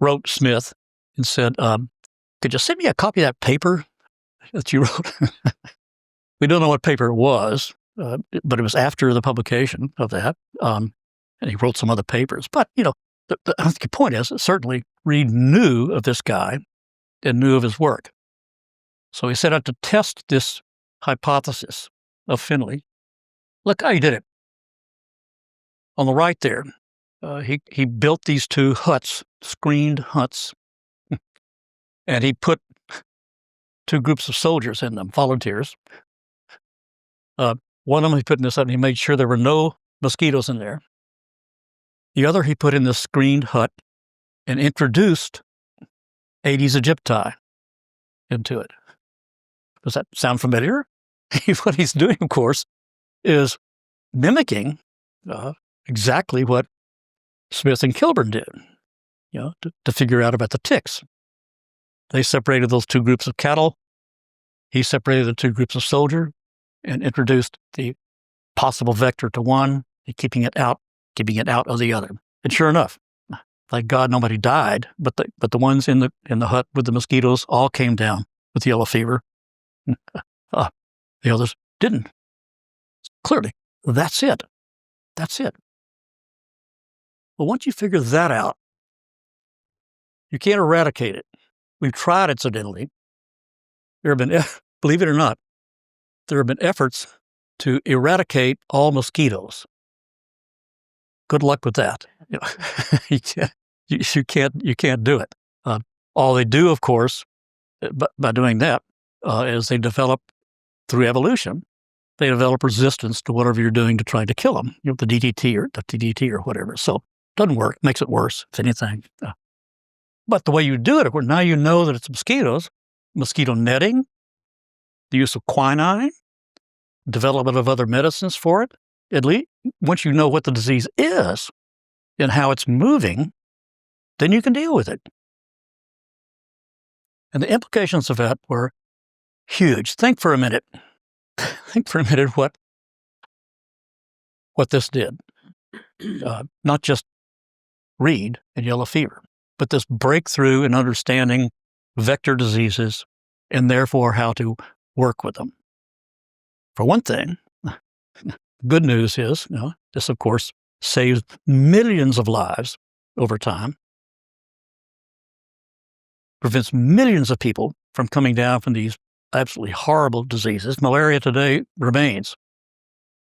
Speaker 2: wrote Smith and said, could you send me a copy of that paper that you wrote? We don't know what paper it was, but it was after the publication of that. And he wrote some other papers. But, the point is, certainly Reed knew of this guy and knew of his work. So he set out to test this hypothesis of Finley. Look how he did it. On the right there, he built these two huts, screened huts, and he put two groups of soldiers in them, volunteers. One of them he put in this hut, and he made sure there were no mosquitoes in there. The other he put in this screened hut and introduced Aedes aegypti into it. Does that sound familiar? What he's doing, of course, is mimicking exactly what Smith and Kilburn did, to figure out about the ticks. They separated those two groups of cattle. He separated the two groups of soldier and introduced the possible vector to one, and keeping it out of the other. And sure enough, thank God nobody died, but the ones in the hut with the mosquitoes all came down with yellow fever. The others didn't. Clearly, that's it. That's it. Well, once you figure that out, you can't eradicate it. We've tried, incidentally. There have been, believe it or not, there have been efforts to eradicate all mosquitoes. Good luck with that. You can't do it. All they do, of course, by doing that, is they develop, through evolution, they develop resistance to whatever you're doing to try to kill them, the DDT or whatever. So it doesn't work, makes it worse, if anything. But the way you do it, now you know that it's mosquitoes, mosquito netting, the use of quinine, development of other medicines for it. At least once you know what the disease is and how it's moving, then you can deal with it. And the implications of that were huge. Think for a minute what this did. Not just Reed and yellow fever, but this breakthrough in understanding vector diseases and therefore how to work with them. For one thing, good news is, this of course saves millions of lives over time, prevents millions of people from coming down from these absolutely horrible diseases. Malaria today remains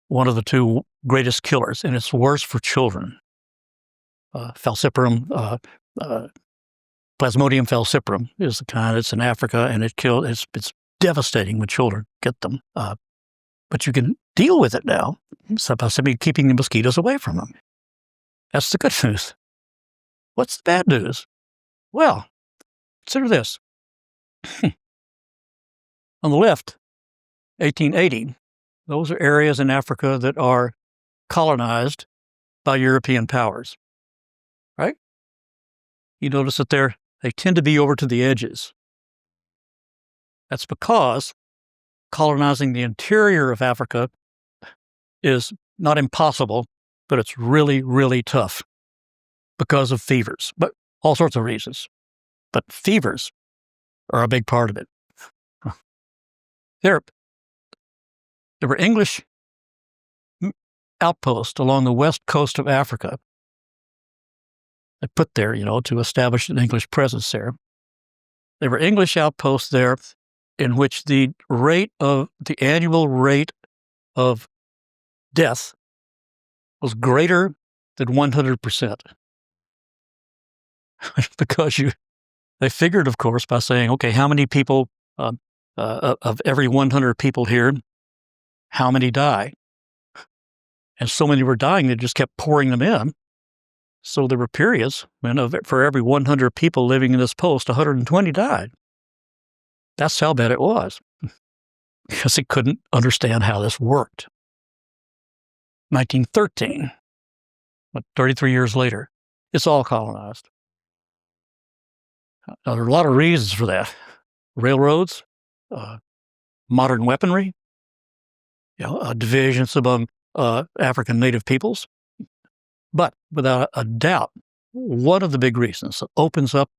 Speaker 2: one of the two greatest killers, and it's worse for children. Plasmodium falciparum is the kind that's in Africa, and it's devastating when children get them. But you can deal with it now by simply keeping the mosquitoes away from them. That's the good news. What's the bad news? Well, consider this. On the left, 1880, those are areas in Africa that are colonized by European powers, right? You notice that they tend to be over to the edges. That's because colonizing the interior of Africa is not impossible, but it's really, really tough because of fevers, but all sorts of reasons. But fevers are a big part of it. There were English outposts along the west coast of Africa. They put there, to establish an English presence there. There were English outposts there in which the annual rate of death was greater than 100%. Because they figured, of course, by saying, okay, how many people of every 100 people here, how many die? And so many were dying, they just kept pouring them in. So there were periods when for every 100 people living in this post, 120 died. That's how bad it was, because they couldn't understand how this worked. 1913, 33 years later, it's all colonized. Now, there are a lot of reasons for that. Railroads, modern weaponry, divisions among African native peoples. But without a doubt, one of the big reasons that opens up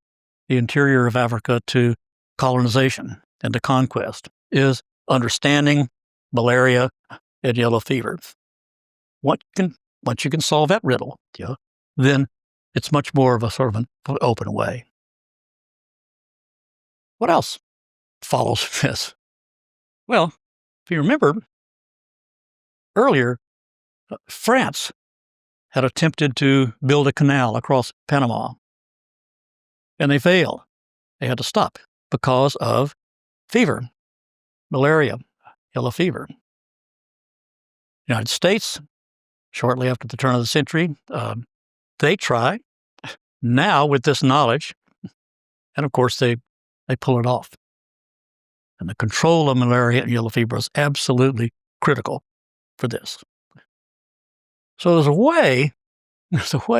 Speaker 2: the interior of Africa to colonization and to conquest is understanding malaria and yellow fever. Once you can solve that riddle, then it's much more of a sort of an open way. What else follows this? Well, if you remember, earlier, France had attempted to build a canal across Panama, and they failed. They had to stop because of fever, malaria, yellow fever. United States, shortly after the turn of the century, they try now with this knowledge, and of course they pull it off. And the control of malaria and yellow fever is absolutely critical for this. So there's a way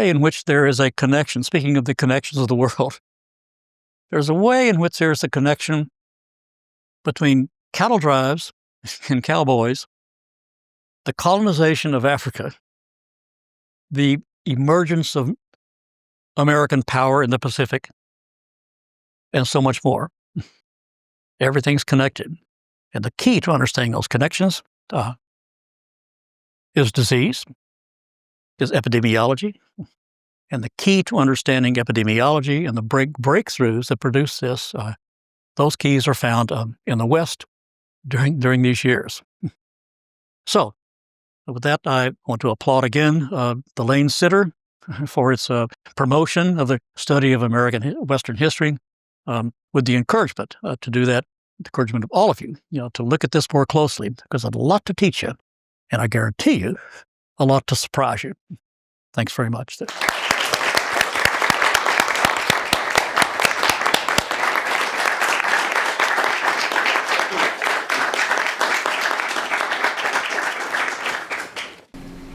Speaker 2: in which there is a connection. Speaking of the connections of the world, there's a way in which there's a connection between cattle drives and cowboys, the colonization of Africa, the emergence of American power in the Pacific, and so much more. Everything's connected. And the key to understanding those connections is disease, is epidemiology. And the key to understanding epidemiology and the breakthroughs that produce this, those keys are found in the West during these years. So, with that, I want to applaud again the Lane Center for its promotion of the study of American Western history, with the encouragement to do that, the encouragement of all of you, to look at this more closely, because there's a lot to teach you, and I guarantee you, a lot to surprise you. Thanks very much.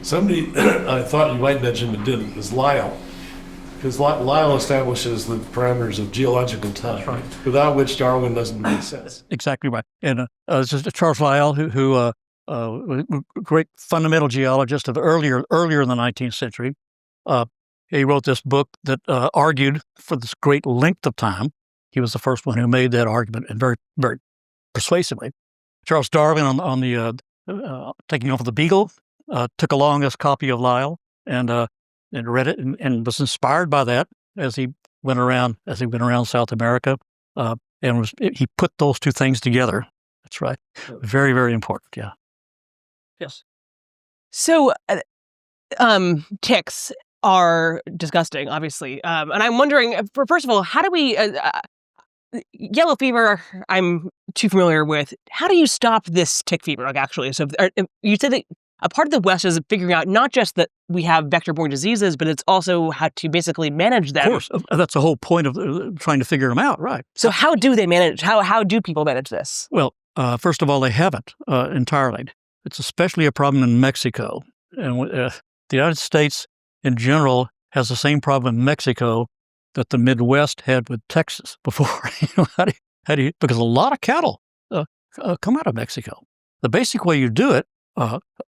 Speaker 3: Somebody I thought you might mention but didn't is Lyell, because Lyell establishes the parameters of geological time,
Speaker 2: That's right,
Speaker 3: without which Darwin doesn't make sense.
Speaker 2: Exactly right. And it's just Charles Lyell, who was a great fundamental geologist of earlier in the 19th century. He wrote this book that argued for this great length of time. He was the first one who made that argument, and very, very persuasively. Charles Darwin, on the taking off of the Beagle, took along this copy of Lyell and read it and was inspired by that as he went around South America, he put those two things together. That's right. Very, very important. Yeah. Yes.
Speaker 1: So, ticks are disgusting, obviously. And I'm wondering, first of all, how do we, yellow fever, I'm too familiar with. How do you stop this tick fever, actually? So you said that a part of the West is figuring out not just that we have vector-borne diseases, but it's also how to basically manage them.
Speaker 2: Of course. That's the whole point of trying to figure them out, right?
Speaker 1: So how do they manage? How do people manage this?
Speaker 2: Well, first of all, they haven't entirely. It's especially a problem in Mexico. And the United States, in general, has the same problem in Mexico that the Midwest had with Texas before. Because a lot of cattle come out of Mexico. The basic way you do it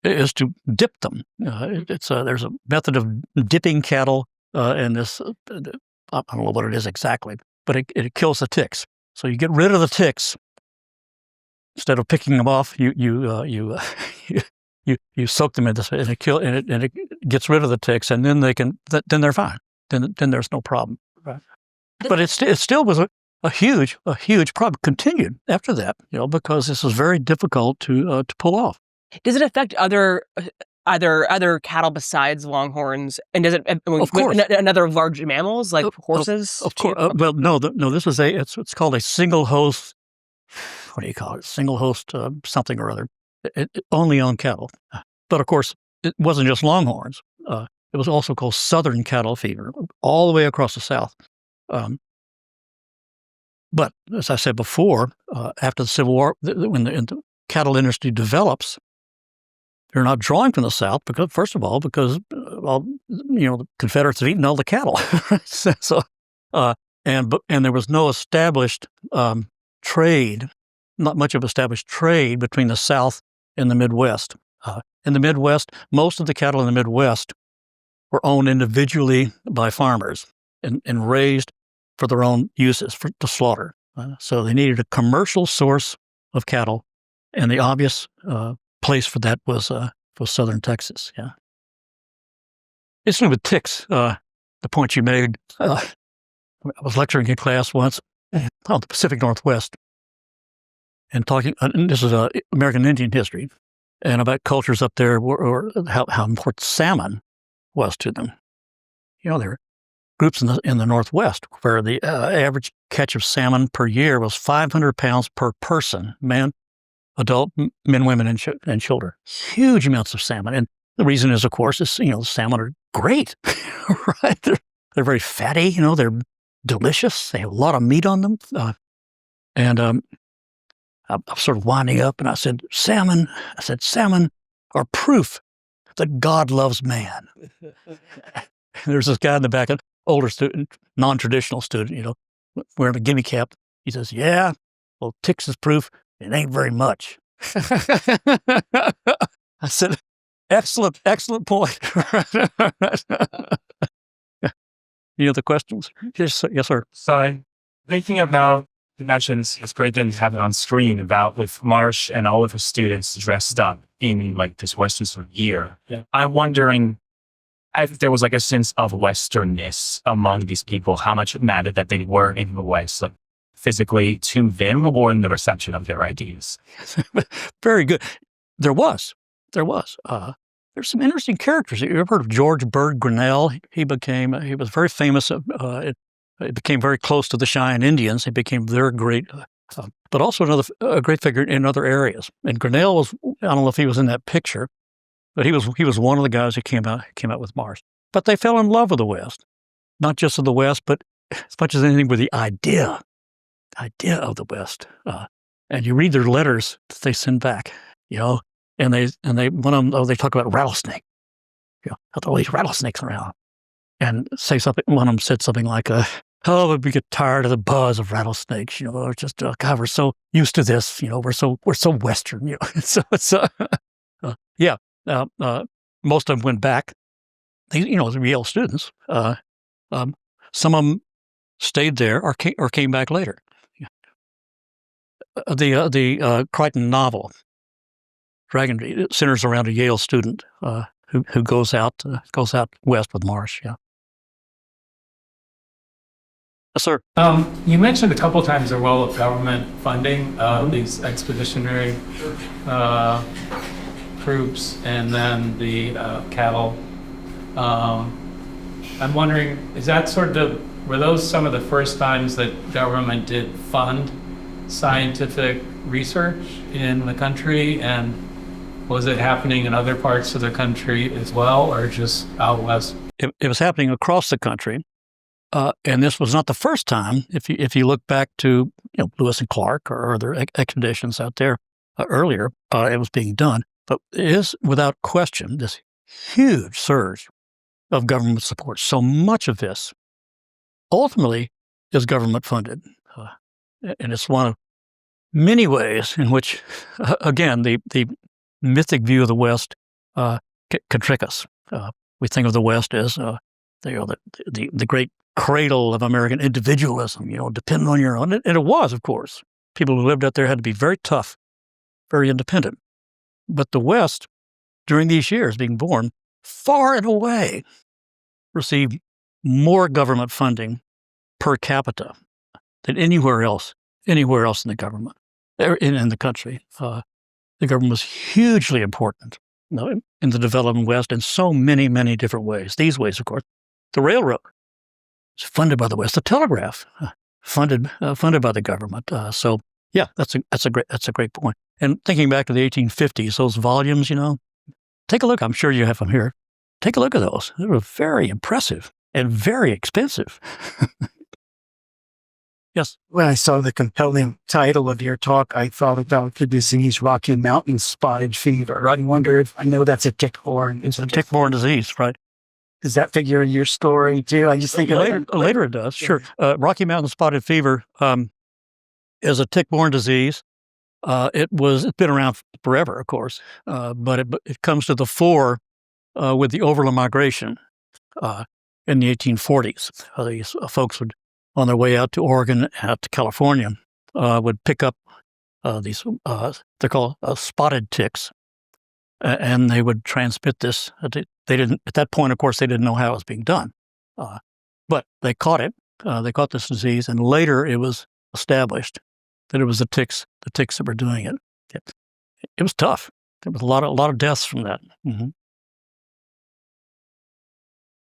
Speaker 2: is to dip them. There's a method of dipping cattle, and this, I don't know what it is exactly, but it kills the ticks. So you get rid of the ticks. Instead of picking them off, you soak them in this, and it gets rid of the ticks, and then then they're fine. Then there's no problem. Right. But it still was a huge problem continued after that, because this was very difficult to pull off.
Speaker 1: Does it affect other cattle besides longhorns? And does it
Speaker 2: Of course.
Speaker 1: and other large mammals like horses?
Speaker 2: Of course. Well, no. This is it's called a single host. What do you call it? Single host something or other. It only on cattle, but of course it wasn't just longhorns. It was also called Southern cattle fever, all the way across the South. But as I said before, after the Civil War, when the cattle industry develops, they're not drawing from the South because, first of all, the Confederates have eaten all the cattle. And there was no established trade, not much of established trade between the South and the Midwest. In the Midwest, most of the cattle in the Midwest were owned individually by farmers and raised for their own uses, to slaughter. So they needed a commercial source of cattle, and the obvious place for that was southern Texas. Yeah. It's with ticks, the point you made. I was lecturing in class once on the Pacific Northwest and talking, and this is American Indian history, and about cultures up there or how important salmon was to them. There were groups in the Northwest where the average catch of salmon per year was 500 pounds per person, adult men, women, and children. Huge amounts of salmon. And the reason is, of course, the salmon are great, right? They're very fatty, they're delicious. They have a lot of meat on them. I'm sort of winding up, and I said, salmon are proof that God loves man. There's this guy in the back, an older student, non-traditional student, wearing a gimme cap. He says, yeah, well, ticks is proof. It ain't very much. I said, excellent point. The questions? Yes, sir.
Speaker 4: So thinking about, you mentioned it's great that you have it on screen about with Marsh and all of her students dressed up in like this Western sort of gear. Yeah. I'm wondering if there was like a sense of Westernness among these people, how much it mattered that they were in the West, like physically to them or in the reception of their ideas.
Speaker 2: Very good. There was. There's some interesting characters. You ever heard of George Bird Grinnell? He was very famous. It became very close to the Cheyenne Indians. He became their great, but also a great figure in other areas. And Grinnell was, I don't know if he was in that picture, but he was one of the guys who came out with Marsh. But they fell in love with the West, not just of the West, but as much as anything with the idea of the West. And you read their letters that they send back, and they talk about rattlesnake. All these rattlesnakes around, and say something. One of them said something like, we get tired of the buzz of rattlesnakes. Or just God, we're so used to this. We're so Western. So it's yeah. Most of them went back. The Yale students. Some of them stayed there or came back later. The Crichton novel, Dragon, it centers around a Yale student who goes out west with Marsh. Yeah. Yes, sir.
Speaker 5: You mentioned a couple times the role of government funding these expeditionary troops and then the cattle. I'm wondering, were those some of the first times that government did fund scientific research in the country, and was it happening in other parts of the country as well, or just out west?
Speaker 2: It was happening across the country, and this was not the first time. If you look back to Lewis and Clark or other expeditions out there earlier, it was being done. But it is without question this huge surge of government support. So much of this ultimately is government funded. And it's one of many ways in which, again, the mythic view of the West can trick us. We think of the West as the great cradle of American individualism, depend on your own. And it was, of course. People who lived out there had to be very tough, very independent. But the West, during these years being born, far and away received more government funding per capita than anywhere else in the government, in the country. The government was hugely important, in the developing West in so many, many different ways. These ways, of course, the railroad was funded by the West. The telegraph, funded by the government. So yeah, that's a great point. And thinking back to the 1850s, those volumes, take a look. I'm sure you have them here. Take a look at those. They were very impressive and very expensive. Yes.
Speaker 6: When I saw the compelling title of your talk, I thought about the disease Rocky Mountain spotted fever. I wonder if, I know that's a tick-borne.
Speaker 2: It's a tick-borne disease, right?
Speaker 6: Does that figure in your story too? I just think
Speaker 2: later it does. Sure. Rocky Mountain spotted fever is a tick-borne disease. It's been around forever, of course, but it comes to the fore with the overland migration in the 1840s. These folks would, on their way out to Oregon, out to California, would pick up these, they're called spotted ticks, and they would transmit this. They didn't, at that point, of course, they didn't know how it was being done, but they caught it. They caught this disease, and later it was established that it was the ticks that were doing it. It was tough. There was a lot of deaths from that. Mm-hmm.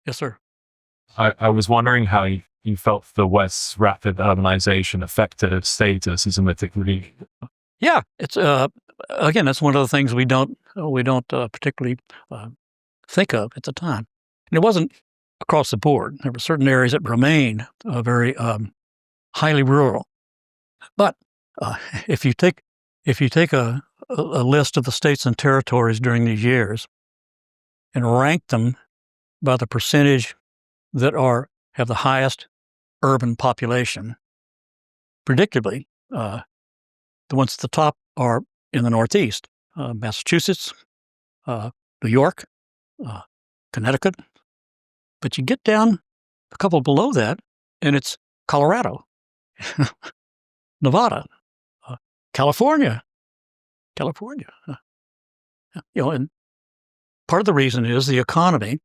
Speaker 2: Yes, sir.
Speaker 7: I was wondering how you felt the West's rapid urbanization affected status as a mythic region.
Speaker 2: Yeah, it's again, that's one of the things we don't particularly think of at the time. And it wasn't across the board. There were certain areas that remained very highly rural. But if you take a list of the states and territories during these years and rank them by the percentage that have the highest urban population, predictably, the ones at the top are in the Northeast, Massachusetts, New York, Connecticut. But you get down a couple below that, and it's Colorado, Nevada, California. And part of the reason is the economy.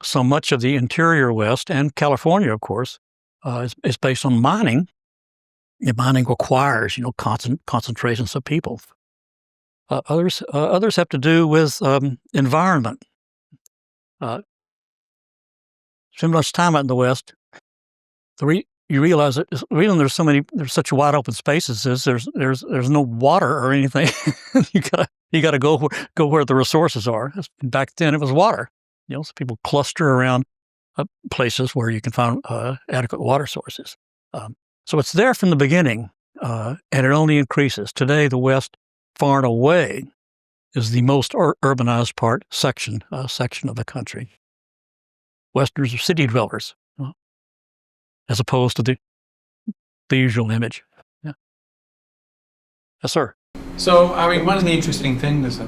Speaker 2: So much of the interior West and California, of course, is based on mining. And mining requires, concentrations of people. Others have to do with environment. Spend much time out in the West. You realize that the reason there's such wide open spaces is there's no water or anything. you gotta go where the resources are. Back then it was water. So people cluster around places where you can find adequate water sources. So it's there from the beginning, and it only increases. Today, the West, far and away, is the most urbanized section of the country. Westerners are city dwellers, as opposed to the usual image. Yeah. Yes, sir.
Speaker 5: So, one of the interesting things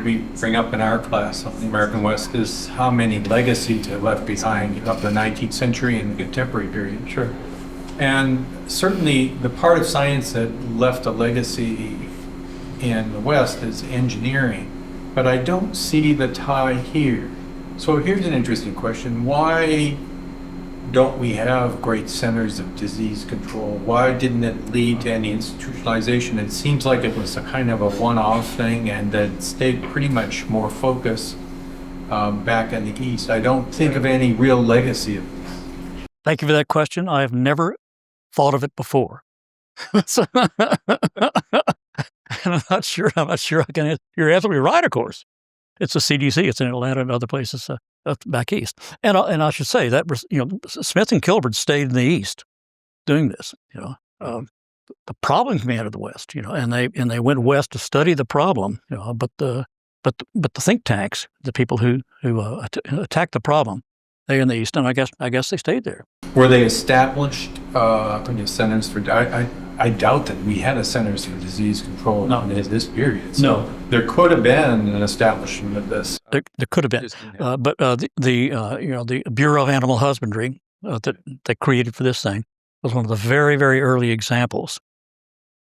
Speaker 5: we bring up in our class on the American West is how many legacies are left behind of the 19th century and the contemporary period. Sure. And certainly the part of science that left a legacy in the West is engineering, but I don't see the tie here. So here's an interesting question. Why don't we have great centers of disease control? Why didn't it lead to any institutionalization? It seems like it was a kind of a one-off thing and that stayed pretty much more focused back in the East. I don't think of any real legacy of this.
Speaker 2: Thank you for that question. I have never thought of it before. And I'm not sure I can. You're absolutely right, of course. It's the CDC. It's in Atlanta and other places back east. And I should say that Smith and Kilburn stayed in the East doing this. The problem came out of the West. And they went west to study the problem. But the think tanks, the people who attacked the problem, they're in the East, and I guess they stayed there.
Speaker 5: Were they established centers for? I doubt that we had a centers for disease control in this period. So
Speaker 2: No,
Speaker 5: there could have been an establishment of this.
Speaker 2: there could have been, but the Bureau of Animal Husbandry that they created for this thing was one of the very, very early examples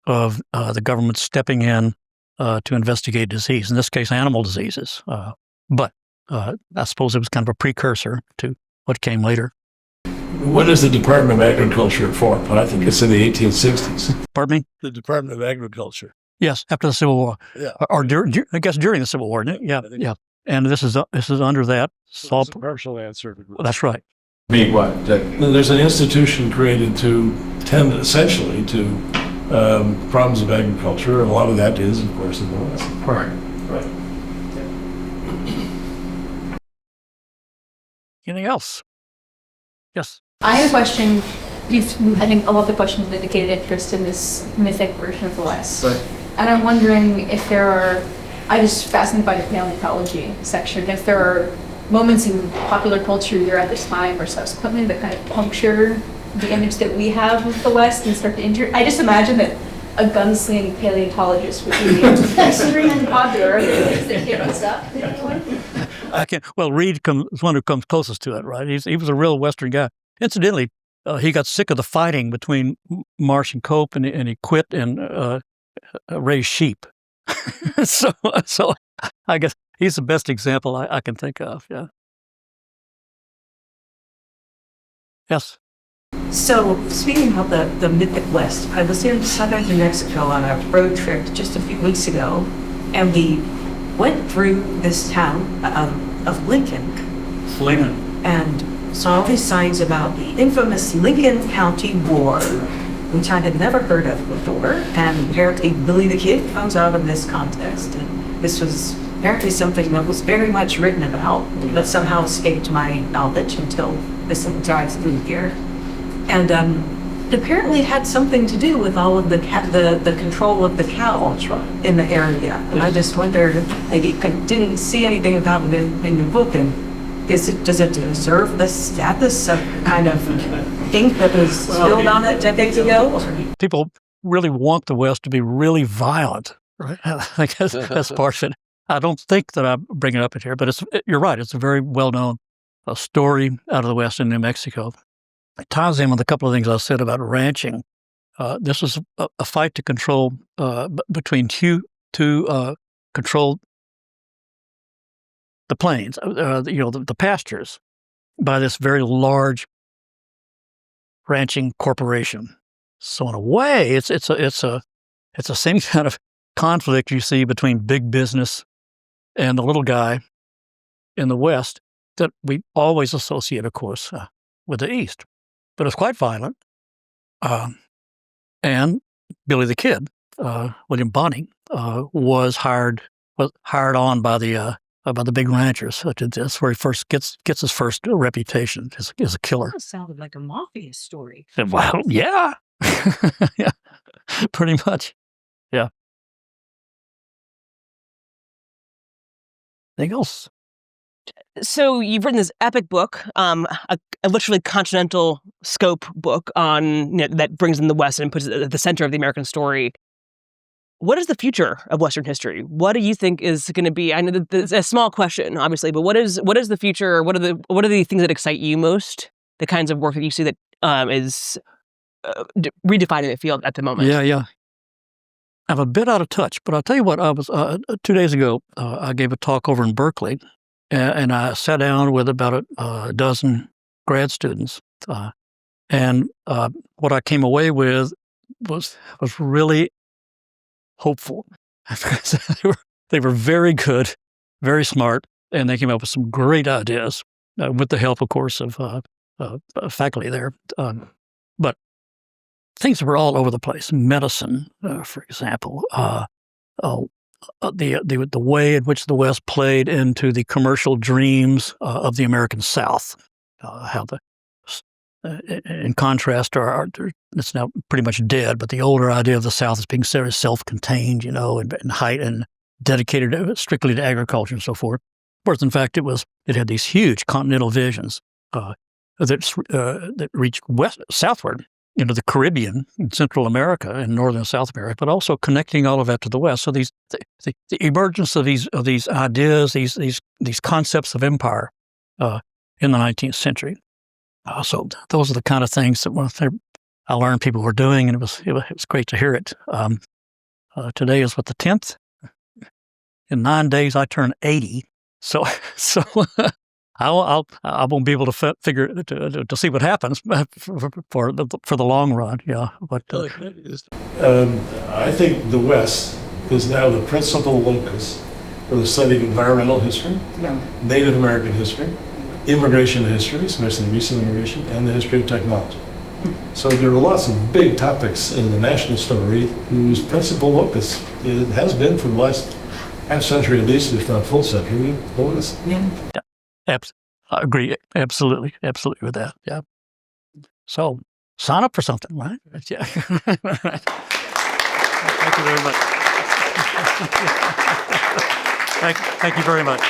Speaker 2: of the government stepping in to investigate disease. In this case, animal diseases. But I suppose it was kind of a precursor to what came later.
Speaker 3: When is the Department of Agriculture formed? I think it's in the 1860s.
Speaker 2: Pardon me?
Speaker 3: The Department of Agriculture.
Speaker 2: Yes, after the Civil War.
Speaker 3: Yeah.
Speaker 2: Or I guess during the Civil War, isn't it? Yeah,
Speaker 3: I think
Speaker 2: yeah. And this is under that.
Speaker 3: That's a partial answer.
Speaker 2: That's right.
Speaker 7: Me, what?
Speaker 3: There's an institution created to tend essentially to problems of agriculture, and a lot of that is, of course, in the West.
Speaker 7: Right.
Speaker 3: Right.
Speaker 2: Anything else? Yes.
Speaker 8: I have a question. I think a lot of the questions indicated interest in this mythic version of the West.
Speaker 3: Right.
Speaker 8: And I'm wondering if there are, I was fascinated by the paleontology section, if there are moments in popular culture either at this time or subsequently that kind of puncture the image that we have of the West and start to I just imagine that a gunslinging paleontologist would be extremely popular because they give us up in any way.
Speaker 2: Well, Reed is one who comes closest to it, right? He was a real Western guy. Incidentally, he got sick of the fighting between Marsh and Cope, and he quit and raised sheep. so I guess he's the best example I can think of. Yeah. Yes.
Speaker 9: So, speaking of the mythic West, I was in southern New Mexico on a road trip just a few weeks ago, and we went through this town of Lincoln. And saw all these signs about the infamous Lincoln County War, which I had never heard of before. And apparently Billy the Kid comes out of this context. And this was apparently something that was very much written about, but somehow escaped my knowledge until this drive through here. And apparently it had something to do with all of the control of the cow in the area. And I just wondered, I didn't see anything about it in the book. And does it deserve the status of kind of ink that was spilled on it decades ago?
Speaker 2: People really want the West to be really violent, right? I guess that's part of it. I don't think that I bring it up in here, but you're right. It's a very well-known story out of the West in New Mexico. It ties in with a couple of things I said about ranching. This was a fight to control between two control the plains, the pastures, by this very large ranching corporation. So in a way, it's the same kind of conflict you see between big business and the little guy in the West that we always associate, of course, with the East. But it's quite violent. And Billy the Kid, William Bonney, was hired on by the big ranchers. That's where he first gets his first reputation as a killer.
Speaker 9: That sounded like a mafia story.
Speaker 2: Well, yeah, yeah, pretty much, yeah. Anything else?
Speaker 1: So you've written this epic book, a literally continental scope book on that brings in the West and puts it at the center of the American story. What is the future of Western history? What do you think is going to be? I know that it's a small question, obviously, but what is the future? What are the things that excite you most? The kinds of work that you see that is redefining the field at the moment.
Speaker 2: Yeah. I'm a bit out of touch, but I'll tell you what. I was 2 days ago. I gave a talk over in Berkeley. And I sat down with about a dozen grad students, and what I came away with was really hopeful. They were very good, very smart, and they came up with some great ideas with the help, of course, of faculty there. But things were all over the place. Medicine, for example. The way in which the West played into the commercial dreams of the American South, in contrast to it's now pretty much dead, but the older idea of the South as being very self-contained, and height and dedicated strictly to agriculture and so forth. Whereas in fact it had these huge continental visions that reached southward into the Caribbean and Central America and Northern and South America, but also connecting all of that to the West. So the emergence of these ideas, these concepts of empire in the 19th century. So those are the kind of things that I learned people were doing, and it was great to hear it. Today is the 10th. In 9 days, I turn 80. So I won't be able to figure to see what happens for the long run. Yeah, but
Speaker 3: I think the West is now the principal locus for the study of environmental history, Native American history, immigration history, especially recent immigration, and the history of technology. So there are lots of big topics in the national story whose principal locus it has been for the last half century at least, if not full century, the West.
Speaker 2: I agree absolutely with that. Yeah. So sign up for something, right? Yeah. Thank you very much. Thank you very much.